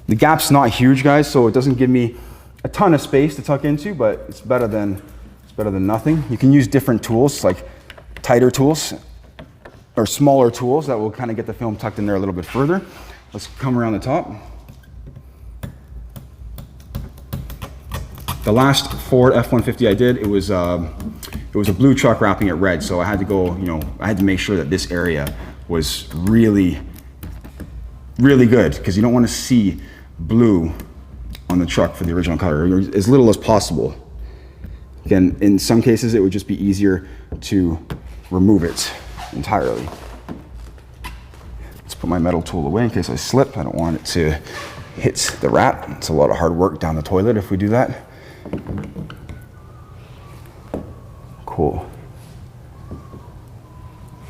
The gap's not huge, guys, so it doesn't give me a ton of space to tuck into, but it's better than nothing. You can use different tools, like tighter tools or smaller tools that will kind of get the film tucked in there a little bit further. Let's come around the top. The last Ford F-150 I did, it was a blue truck wrapping it red, so I had to go, I had to make sure that this area was really, really good, because you don't want to see blue on the truck for the original color, as little as possible. Again, in some cases, it would just be easier to remove it entirely. Let's put my metal tool away in case I slip. I don't want it to hit the wrap. It's a lot of hard work down the toilet if we do that. Cool.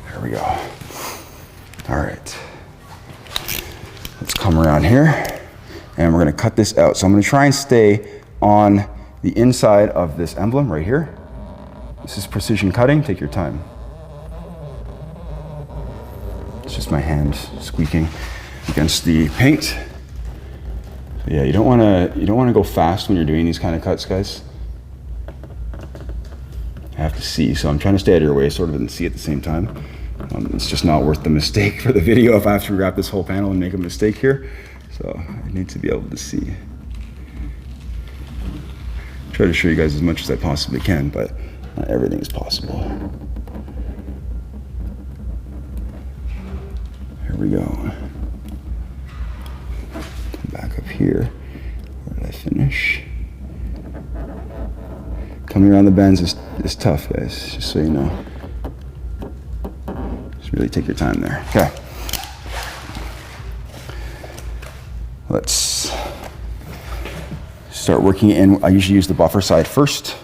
There we go. All right. Let's come around here and we're gonna cut this out. So I'm gonna try and stay on the inside of this emblem right here. This is precision cutting, take your time. It's just my hand squeaking against the paint. So yeah, you don't wanna go fast when you're doing these kind of cuts, guys. I have to see, so I'm trying to stay out of your way, sort of, and see at the same time. It's just not worth the mistake for the video if I have to rewrap this whole panel and make a mistake here. So I need to be able to see. Try to show you guys as much as I possibly can, but not everything is possible. Here we go. Come back up here. Where did I finish? Coming around the bends is tough, guys, just so you know. Just really take your time there. Okay. Let's start working in. I usually use the buffer side first.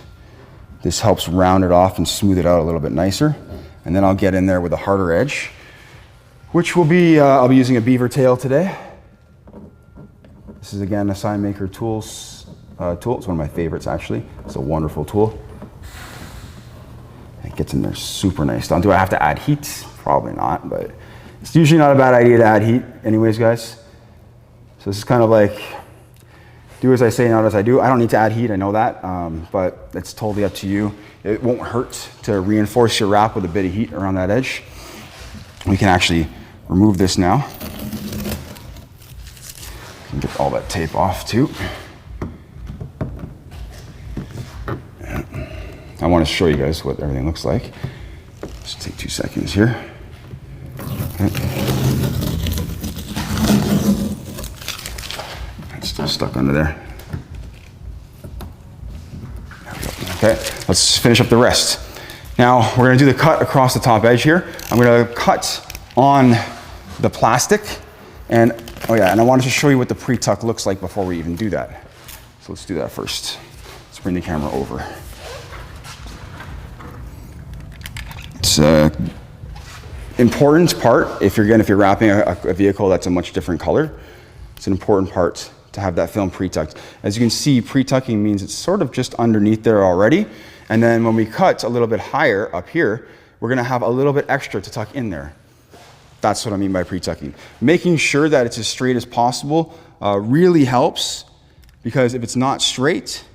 This helps round it off and smooth it out a little bit nicer. And then I'll get in there with a harder edge, which will be, I'll be using a beaver tail today. This is again a sign maker tools tool. It's one of my favorites actually. It's a wonderful tool. It gets in there super nice. Do I have to add heat? Probably not, but it's usually not a bad idea to add heat anyways, guys. So this is kind of like, do as I say, not as I do. I don't need to add heat, I know that, but it's totally up to you. It won't hurt to reinforce your wrap with a bit of heat around that edge. We can actually remove this now. And get all that tape off too. I want to show you guys what everything looks like. Just take 2 seconds here. Okay. It's still stuck under there. There we go. Okay, let's finish up the rest. Now we're going to do the cut across the top edge here. I'm going to cut on the plastic, and oh yeah, and I wanted to show you what the pre-tuck looks like before we even do that. So let's do that first. Let's bring the camera over. It's an important part if you're wrapping a vehicle that's a much different color. It's an important part to have that film pre-tucked. As you can see, pre-tucking means it's sort of just underneath there already. And then when we cut a little bit higher up here, we're gonna have a little bit extra to tuck in there. That's what I mean by pre-tucking. Making sure that it's as straight as possible really helps, because if it's not straight,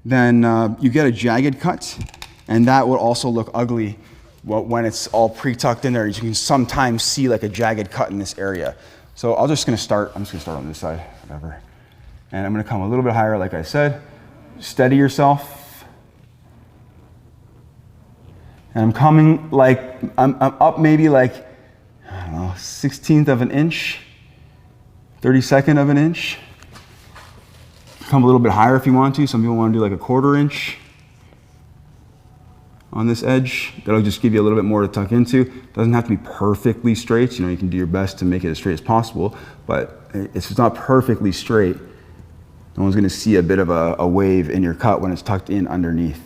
then you get a jagged cut, and that will also look ugly when it's all pre-tucked in there. You can sometimes see like a jagged cut in this area. So I'm just gonna start on this side, whatever. And I'm gonna come a little bit higher, like I said. Steady yourself. And I'm coming like, I'm up maybe like, I don't know, 1/16 of an inch, 32nd of an inch. Come a little bit higher if you want to. Some people want to do like a 1/4 inch on this edge. That'll just give you a little bit more to tuck into. Doesn't have to be perfectly straight. You know, you can do your best to make it as straight as possible, but if it's not perfectly straight, no one's gonna see a bit of a wave in your cut when it's tucked in underneath.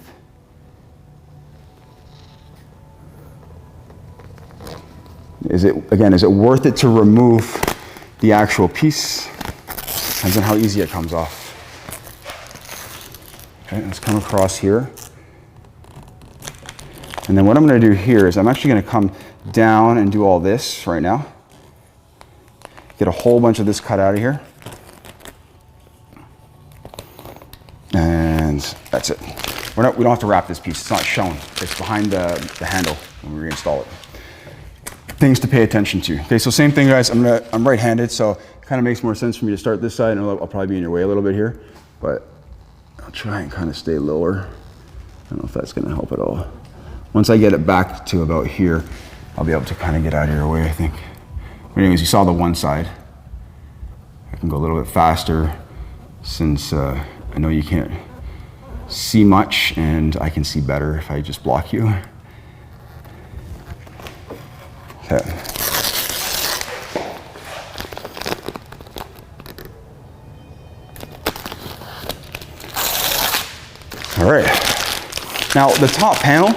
Is it worth it to remove the actual piece? Depends on how easy it comes off. Okay, let's come across here. And then what I'm gonna do here is I'm actually gonna come down and do all this right now. Get a whole bunch of this cut out of here. And that's it. We don't have to wrap this piece, it's not shown. It's behind the handle when we reinstall it. Things to pay attention to. Okay, so same thing, guys. I'm right-handed, so it kind of makes more sense for me to start this side, and I'll probably be in your way a little bit here, but I'll try and kind of stay lower. I don't know if that's gonna help at all. Once I get it back to about here, I'll be able to kind of get out of your way, I think. But anyways, you saw the one side. I can go a little bit faster since I know you can't see much, and I can see better if I just block you. Okay. All right. Now the top panel,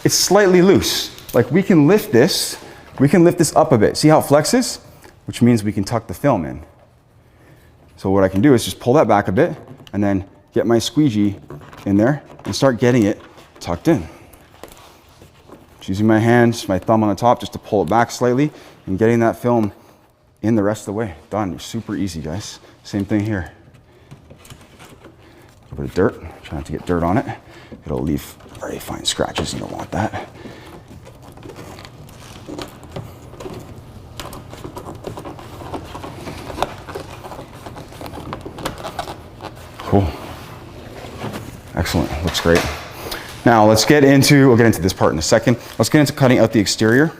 it's slightly loose. Like we can lift this up a bit. See how it flexes? Which means we can tuck the film in. So what I can do is just pull that back a bit and then get my squeegee in there and start getting it tucked in. Just using my hands, my thumb on the top, just to pull it back slightly and getting that film in the rest of the way. Done. Super easy, guys. Same thing here. A little bit of dirt. Try not to get dirt on it. It'll leave very fine scratches. You don't want that. Cool. Excellent. Looks great. Now we'll get into this part in a second. Let's get into cutting out the exterior.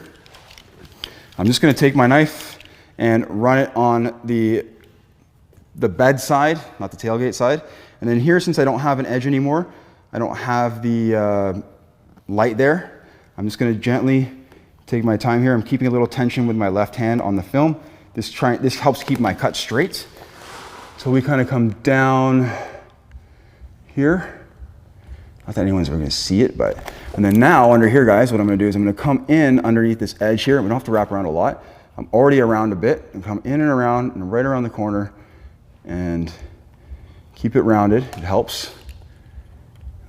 I'm just going to take my knife and run it on the bed side, not the tailgate side. And then here, since I don't have an edge anymore, I don't have the light there, I'm just going to gently take my time here. I'm keeping a little tension with my left hand on the film. This helps keep my cut straight. So we kind of come down here. Not that anyone's ever going to see it, but... And then now, under here, guys, what I'm going to do is I'm going to come in underneath this edge here. We don't have to wrap around a lot. I'm already around a bit, and come in and around, and right around the corner, and keep it rounded. It helps.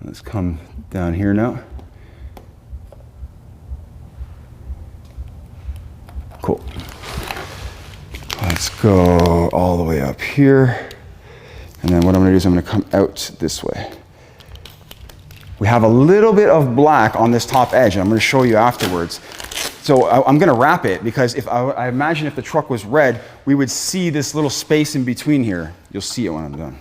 Let's come down here now. Cool. Let's go all the way up here. And then what I'm going to do is I'm going to come out this way. We have a little bit of black on this top edge, and I'm going to show you afterwards. So I'm going to wrap it, because if I imagine if the truck was red, we would see this little space in between here. You'll see it when I'm done.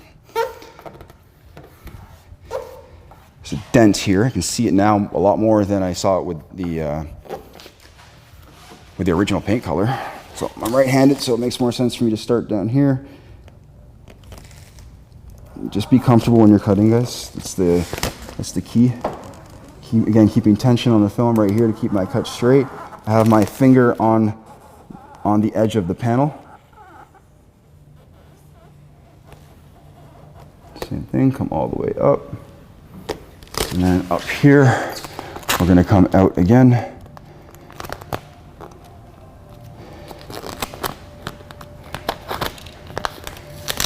There's a dent here. I can see it now a lot more than I saw it with the original paint color. So I'm right-handed, so it makes more sense for me to start down here. Just be comfortable when you're cutting, guys. That's the key. Again, keeping tension on the film right here to keep my cut straight. I have my finger on the edge of the panel. Same thing, come all the way up. And then up here, we're going to come out again.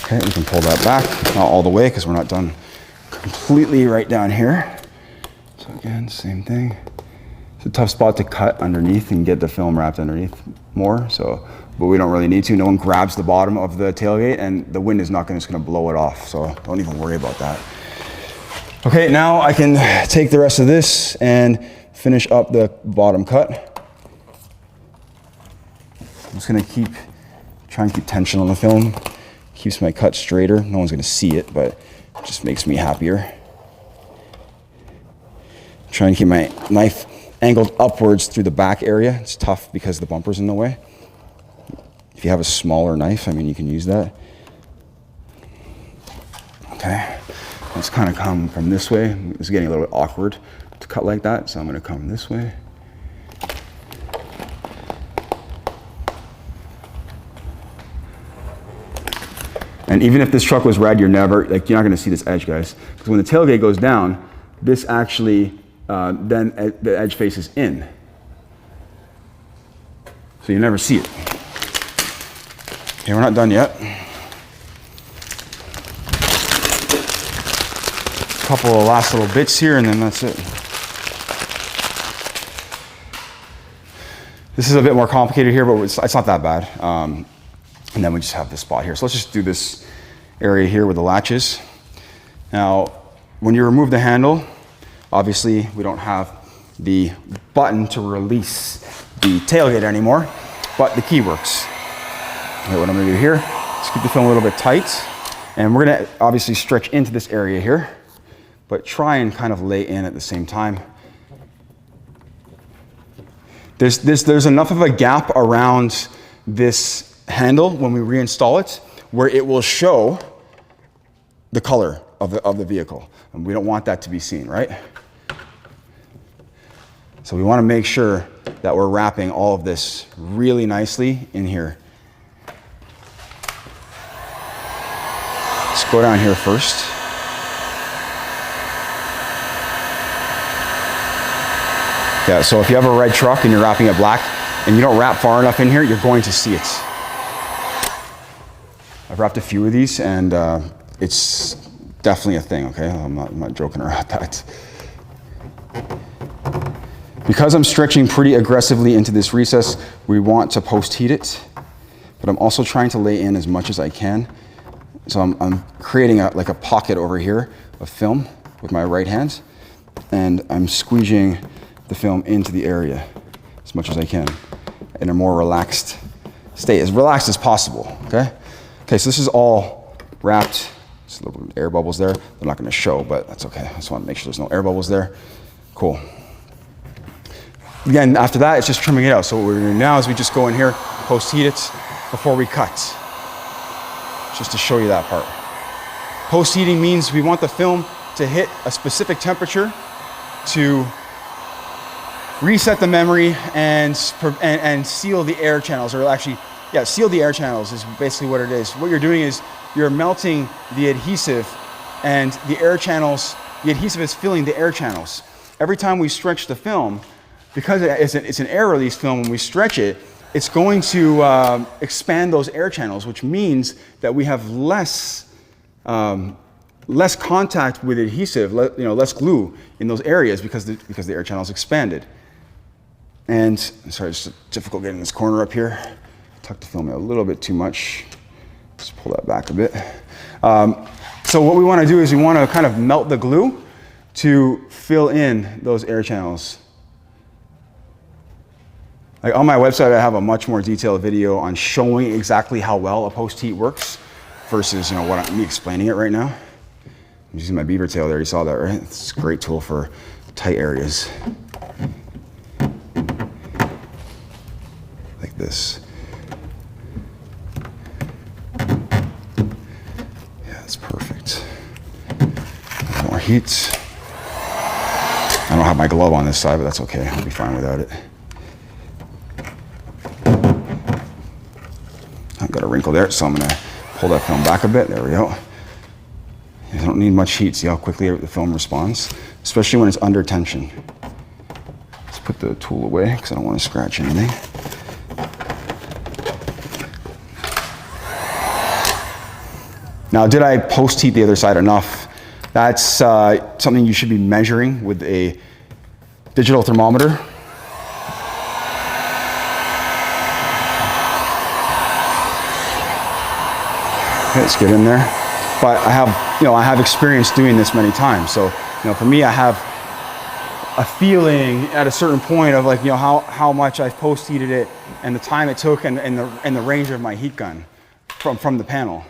Okay, we can pull that back, not all the way because we're not done completely right down here. So again, same thing. It's a tough spot to cut underneath and get the film wrapped underneath more, but we don't really need to. No one grabs the bottom of the tailgate, and the wind is not just going to blow it off, so don't even worry about that. Okay, now I can take the rest of this and finish up the bottom cut. I'm just going to try and keep tension on the film. Keeps my cut straighter. No one's going to see it, but it just makes me happier. Try and keep my knife angled upwards through the back area. It's tough because the bumper's in the way. If you have a smaller knife, I mean, you can use that. Okay, let's kind of come from this way. It's getting a little bit awkward to cut like that, so I'm going to come this way. And even if this truck was red, you're not going to see this edge, guys. Because when the tailgate goes down, this actually, then the edge faces in. So you never see it. Okay, we're not done yet. A couple of last little bits here, and then that's it. This is a bit more complicated here, but it's not that bad. And then we just have this spot here. So let's just do this area here with the latches. Now, when you remove the handle, obviously we don't have the button to release the tailgate anymore, but the key works. Okay, what I'm gonna do here is keep the film a little bit tight, and we're gonna obviously stretch into this area here, but try and kind of lay in at the same time. There's enough of a gap around this handle when we reinstall it where it will show the color of the vehicle, and we don't want that to be seen, right? So we want to make sure that we're wrapping all of this really nicely in here. Let's go down here first. Yeah, so if you have a red truck and you're wrapping it black and you don't wrap far enough in here, you're going to see it. I've wrapped a few of these, and it's definitely a thing, okay? I'm not joking around that. Because I'm stretching pretty aggressively into this recess, we want to post-heat it, but I'm also trying to lay in as much as I can. So I'm creating like a pocket over here of film with my right hand, and I'm squeezing the film into the area as much as I can in a more relaxed state, as relaxed as possible, okay? Okay, so this is all wrapped. There's a little air bubbles there. They're not gonna show, but that's okay. I just wanna make sure there's no air bubbles there. Cool. Again, after that, it's just trimming it out. So what we're gonna do now is we just go in here, post-heat it before we cut. Just to show you that part. Post-heating means we want the film to hit a specific temperature to reset the memory and seal the air channels, or actually, yeah, seal the air channels is basically what it is. What you're doing is you're melting the adhesive, and the air channels, the adhesive is filling the air channels. Every time we stretch the film, because it's an air release film, when we stretch it, it's going to expand those air channels, which means that we have less contact with adhesive, less glue in those areas because the air channels expanded. And sorry, it's difficult getting this corner up here. Tuck the film a little bit too much. Just pull that back a bit. So what we want to do is we want to kind of melt the glue to fill in those air channels. Like on my website, I have a much more detailed video on showing exactly how well a post-heat works versus me explaining it right now. I'm using my beaver tail there, you saw that, right? It's a great tool for tight areas. Like this. Yeah, that's perfect. More heat. I don't have my glove on this side, but that's okay. I'll be fine without it. I've got a wrinkle there, so I'm gonna pull that film back a bit. There we go. You don't need much heat. See how quickly the film responds, especially when it's under tension. Let's put the tool away because I don't want to scratch anything. Now, did I post-heat the other side enough? That's something you should be measuring with a digital thermometer. Okay, let's get in there. But I have experience doing this many times. So, for me, I have a feeling at a certain point of how much I've post-heated it and the time it took and the range of my heat gun from the panel.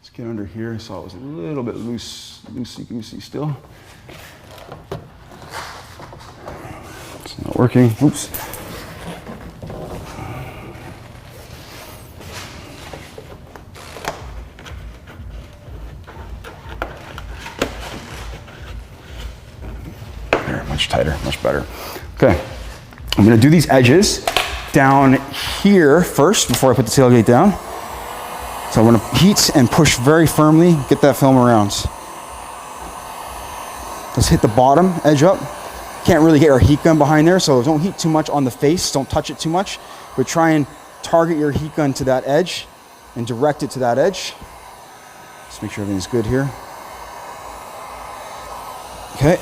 Let's get under here. I saw it was a little bit loosey-goosey still. It's not working. Oops. Much tighter, much better. Okay, I'm gonna do these edges down here first before I put the tailgate down. So I'm gonna heat and push very firmly, get that film around. Let's hit the bottom edge up. Can't really get our heat gun behind there, so don't heat too much on the face, don't touch it too much, but try and target your heat gun to that edge and direct it to that edge. Just make sure everything's good here. Okay.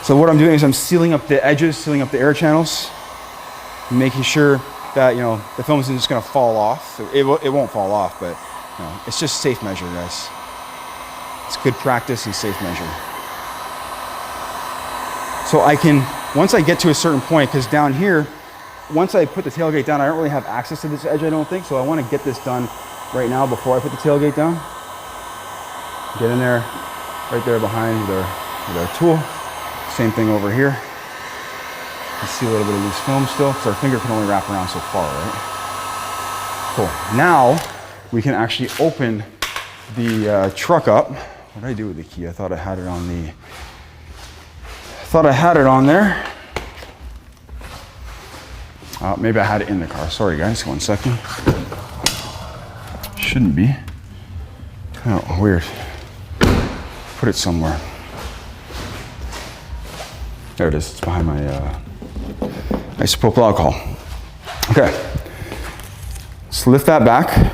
So what I'm doing is I'm sealing up the edges, sealing up the air channels, making sure that the film isn't just going to fall off. It won't fall off, but it's just safe measure, guys. It's good practice and safe measure. So once I get to a certain point, because down here, once I put the tailgate down, I don't really have access to this edge, I don't think. So I want to get this done right now before I put the tailgate down. Get in there, right there behind with our tool. Same thing over here. You see a little bit of loose film still, because our finger can only wrap around so far, right? Cool. Now we can actually open the truck up. What did I do with the key? I thought I had it on there. Maybe I had it in the car. Sorry guys, 1 second. Shouldn't be. Oh, weird. Put it somewhere. There it is, it's behind my isopropyl alcohol. Okay, Let's lift that back. Now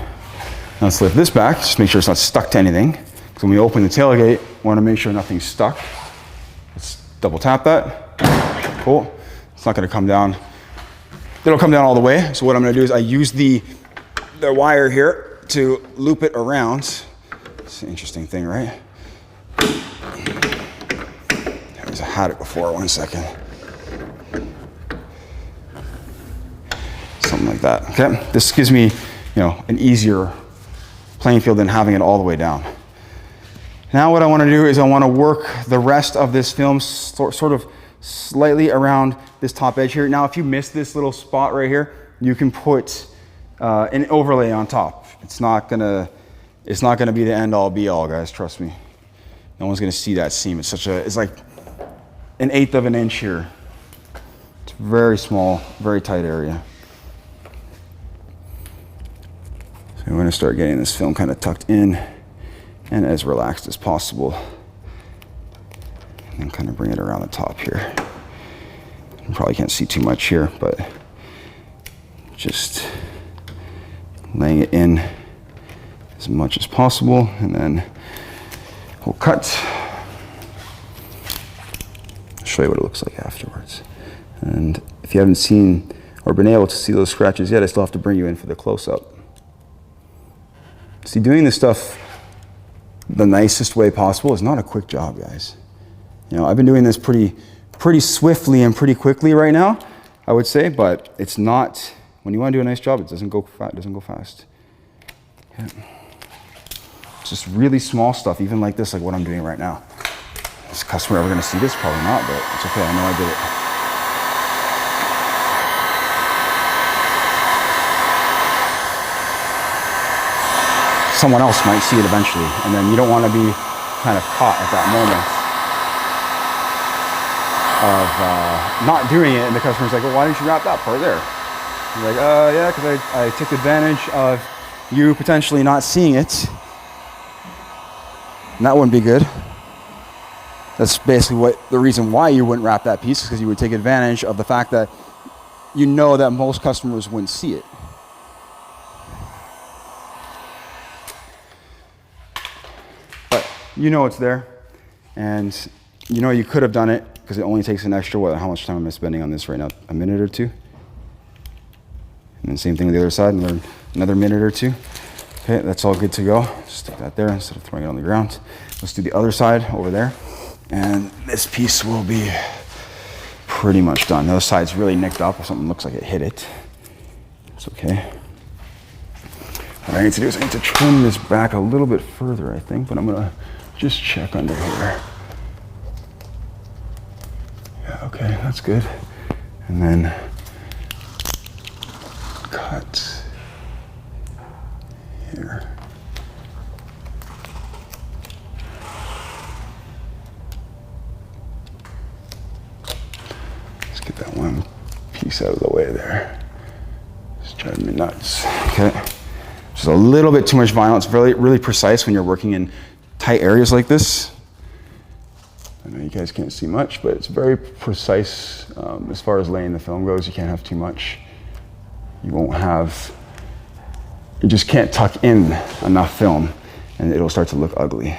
let's lift this back, just make sure it's not stuck to anything. Because when we open the tailgate, we want to make sure nothing's stuck. Let's double tap that. Cool. It's not going to come down. It'll come down all the way. So what I'm going to do is I use the wire here to loop it around. It's an interesting thing, right? I had it before, 1 second. Something like that, okay? This gives me, an easier playing field than having it all the way down. Now what I want to do is I want to work the rest of this film sort of slightly around this top edge here. Now if you miss this little spot right here, you can put an overlay on top. It's not gonna be the end all be all, guys, trust me. No one's gonna see that seam. It's like 1/8 of an inch here. It's very small, very tight area. So I'm gonna start getting this film kind of tucked in and as relaxed as possible. And then kind of bring it around the top here. You probably can't see too much here, but just laying it in as much as possible, and then we'll cut. I'll show you what it looks like afterwards. And if you haven't seen or been able to see those scratches yet, I still have to bring you in for the close-up. See, doing this stuff the nicest way possible is not a quick job, guys. I've been doing this pretty swiftly and pretty quickly right now, I would say, but it's not, when you want to do a nice job, it doesn't go fast. Okay. It's just really small stuff, even like this, like what I'm doing right now. Is the customer ever going to see this? Probably not, but it's okay, I know I did it. Someone else might see it eventually, and then you don't want to be kind of caught at that moment of not doing it, and the customer's like, well, why didn't you wrap that part there? You're like, yeah, because I took advantage of you potentially not seeing it. And that wouldn't be good. That's basically the reason why you wouldn't wrap that piece, is because you would take advantage of the fact that you know that most customers wouldn't see it. But it's there, and you could have done it, because it only takes an extra, how much time am I spending on this right now? A minute or two? And then same thing with the other side, another minute or two. Okay, that's all good to go. Just stick that there instead of throwing it on the ground. Let's do the other side over there. And this piece will be pretty much done. The other side's really nicked up, or something looks like it hit it. It's okay. What I need to do is I need to trim this back a little bit further, I think, but I'm gonna just check under here. Yeah, okay, that's good. And then cut here. Let's get that one piece out of the way there. It's driving me nuts. Okay. Just a little bit too much vinyl. It's really precise when you're working in tight areas like this. I know you guys can't see much, but it's very precise as far as laying the film goes. You can't have too much. You just can't tuck in enough film, and it'll start to look ugly.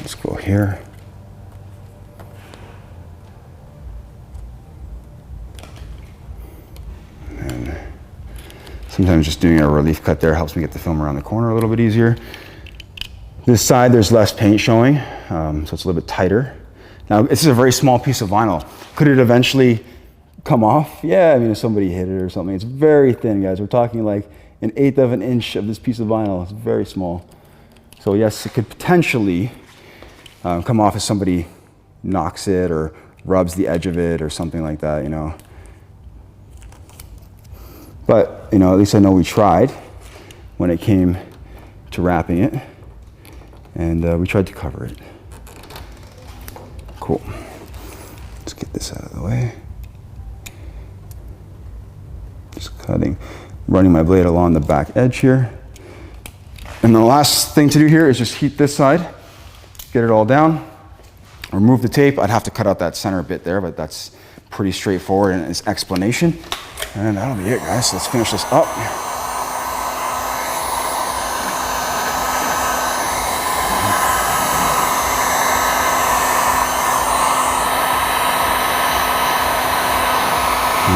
Let's go here. And sometimes just doing a relief cut there helps me get the film around the corner a little bit easier. This side, there's less paint showing, so it's a little bit tighter. Now, this is a very small piece of vinyl. Could it eventually come off? Yeah, I mean, if somebody hit it or something. It's very thin, guys. We're talking like 1/8 of an inch of this piece of vinyl. It's very small. So yes, it could potentially come off if somebody knocks it or rubs the edge of it or something like that, But, at least I know we tried when it came to wrapping it, and we tried to cover it. Cool. Let's get this out of the way. Just running my blade along the back edge here. And the last thing to do here is just heat this side, get it all down. remove the tape. I'd have to cut out that center bit there, but that's pretty straightforward in its explanation. And that'll be it, guys. Let's finish this up.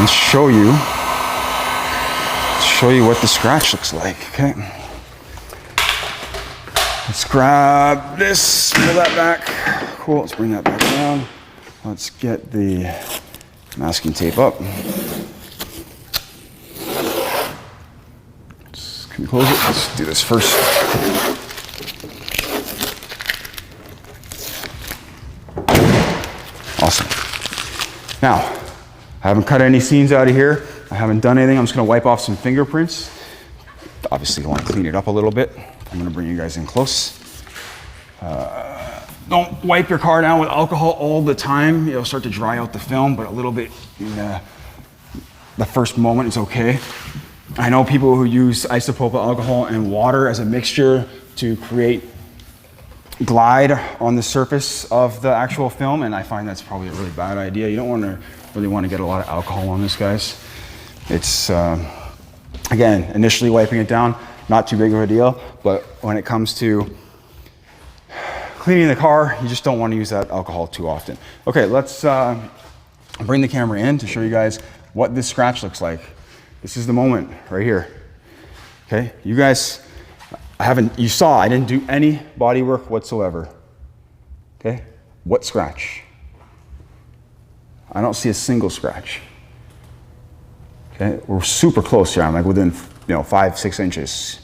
Let's show you what the scratch looks like, okay? Let's grab this, pull that back. Cool, let's bring that back down. Let's get the masking tape up. Can we close it? Let's do this first. Awesome. Now, I haven't cut any seams out of here. I haven't done anything. I'm just gonna wipe off some fingerprints. Obviously, you want to clean it up a little bit. I'm gonna bring you guys in close. Don't wipe your car down with alcohol all the time. It'll start to dry out the film, but a little bit in the first moment is okay. I know people who use isopropyl alcohol and water as a mixture to create glide on the surface of the actual film, and I find that's probably a really bad idea. You don't really want to get a lot of alcohol on this, guys. It's, again, initially wiping it down, not too big of a deal, but when it comes to cleaning the car, you just don't want to use that alcohol too often. Okay, let's bring the camera in to show you guys what this scratch looks like. This is the moment right here. Okay, you guys, you saw I didn't do any body work whatsoever. Okay, what scratch? I don't see a single scratch. Okay, we're super close here. I'm like within 5-6 inches.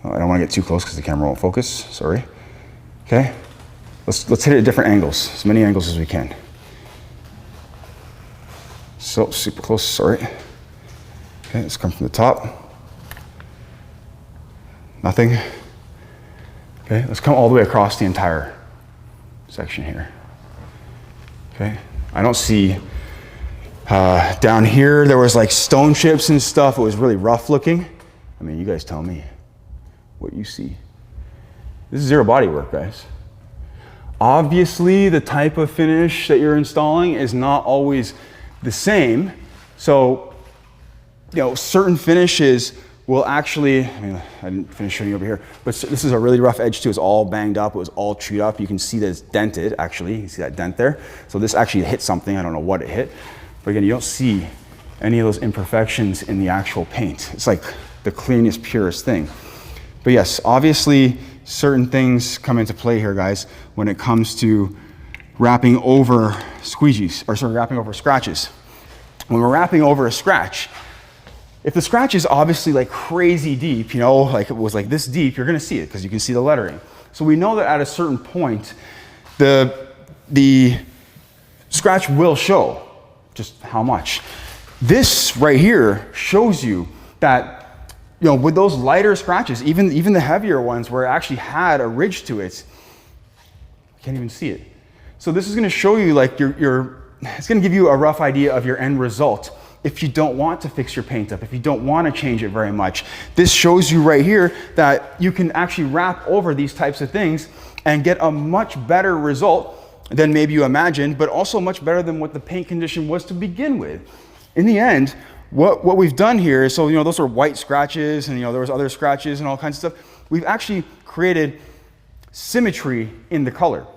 Oh, I don't want to get too close because the camera won't focus. Sorry. Okay, let's hit it at different angles, as many angles as we can. So super close. Sorry. Okay, let's come from the top. Nothing. Okay, let's come all the way across the entire section here. Okay, I don't see, down here there was like stone chips and stuff. It was really rough looking. I mean, you guys tell me what you see. This is zero body work, guys. Obviously, the type of finish that you're installing is not always the same. So, certain finishes will actually, I didn't finish showing you over here, but this is a really rough edge too. It's all banged up. It was all chewed up. You can see that it's dented, actually. You can see that dent there. So this actually hit something. I don't know what it hit. But again, you don't see any of those imperfections in the actual paint. It's like the cleanest, purest thing. But yes, obviously, certain things come into play here, guys, when it comes to wrapping over wrapping over scratches. When we're wrapping over a scratch, if the scratch is obviously like crazy deep, like it was like this deep, you're gonna see it because you can see the lettering. So we know that at a certain point, the scratch will show just how much. This right here shows you that with those lighter scratches, even the heavier ones where it actually had a ridge to it, you can't even see it. So this is going to show you like it's going to give you a rough idea of your end result. If you don't want to fix your paint up, if you don't want to change it very much, this shows you right here that you can actually wrap over these types of things and get a much better result than maybe you imagined, but also much better than what the paint condition was to begin with. In the end, what we've done here is, so those are white scratches, and there was other scratches and all kinds of stuff. We've actually created symmetry in the color.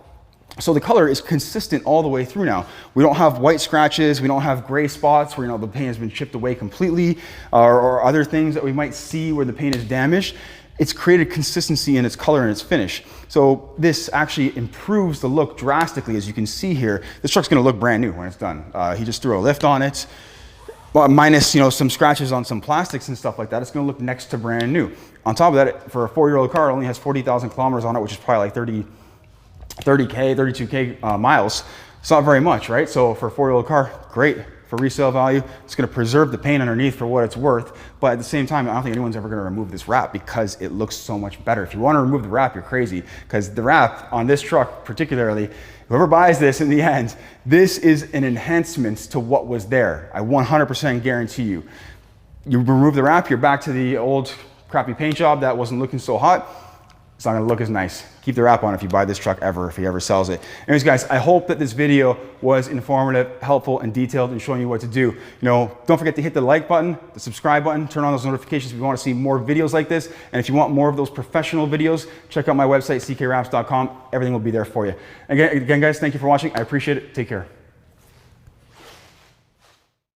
So the color is consistent all the way through now. We don't have white scratches, we don't have gray spots where the paint has been chipped away completely, or other things that we might see where the paint is damaged. It's created consistency in its color and its finish. So this actually improves the look drastically, as you can see here. This truck's gonna look brand new when it's done. He just threw a lift on it. Well, minus some scratches on some plastics and stuff like that, it's going to look next to brand new. On top of that, for a 4-year-old car, it only has 40,000 kilometers on it, which is probably like 30K, 32K miles. It's not very much, right? So for a 4-year-old car, great for resale value. It's going to preserve the paint underneath for what it's worth. But at the same time, I don't think anyone's ever going to remove this wrap because it looks so much better. If you want to remove the wrap, you're crazy, because the wrap on this truck particularly, whoever buys this in the end, this is an enhancement to what was there. I 100% guarantee you. You remove the wrap, you're back to the old crappy paint job that wasn't looking so hot. it's not gonna look as nice. Keep the wrap on if you buy this truck ever, if he ever sells it. Anyways, guys, I hope that this video was informative, helpful, and detailed in showing you what to do. You know, don't forget to hit the like button, the subscribe button, turn on those notifications if you want to see more videos like this. And if you want more of those professional videos, check out my website, ckwraps.com. Everything will be there for you. Again, guys, thank you for watching. I appreciate it. Take care.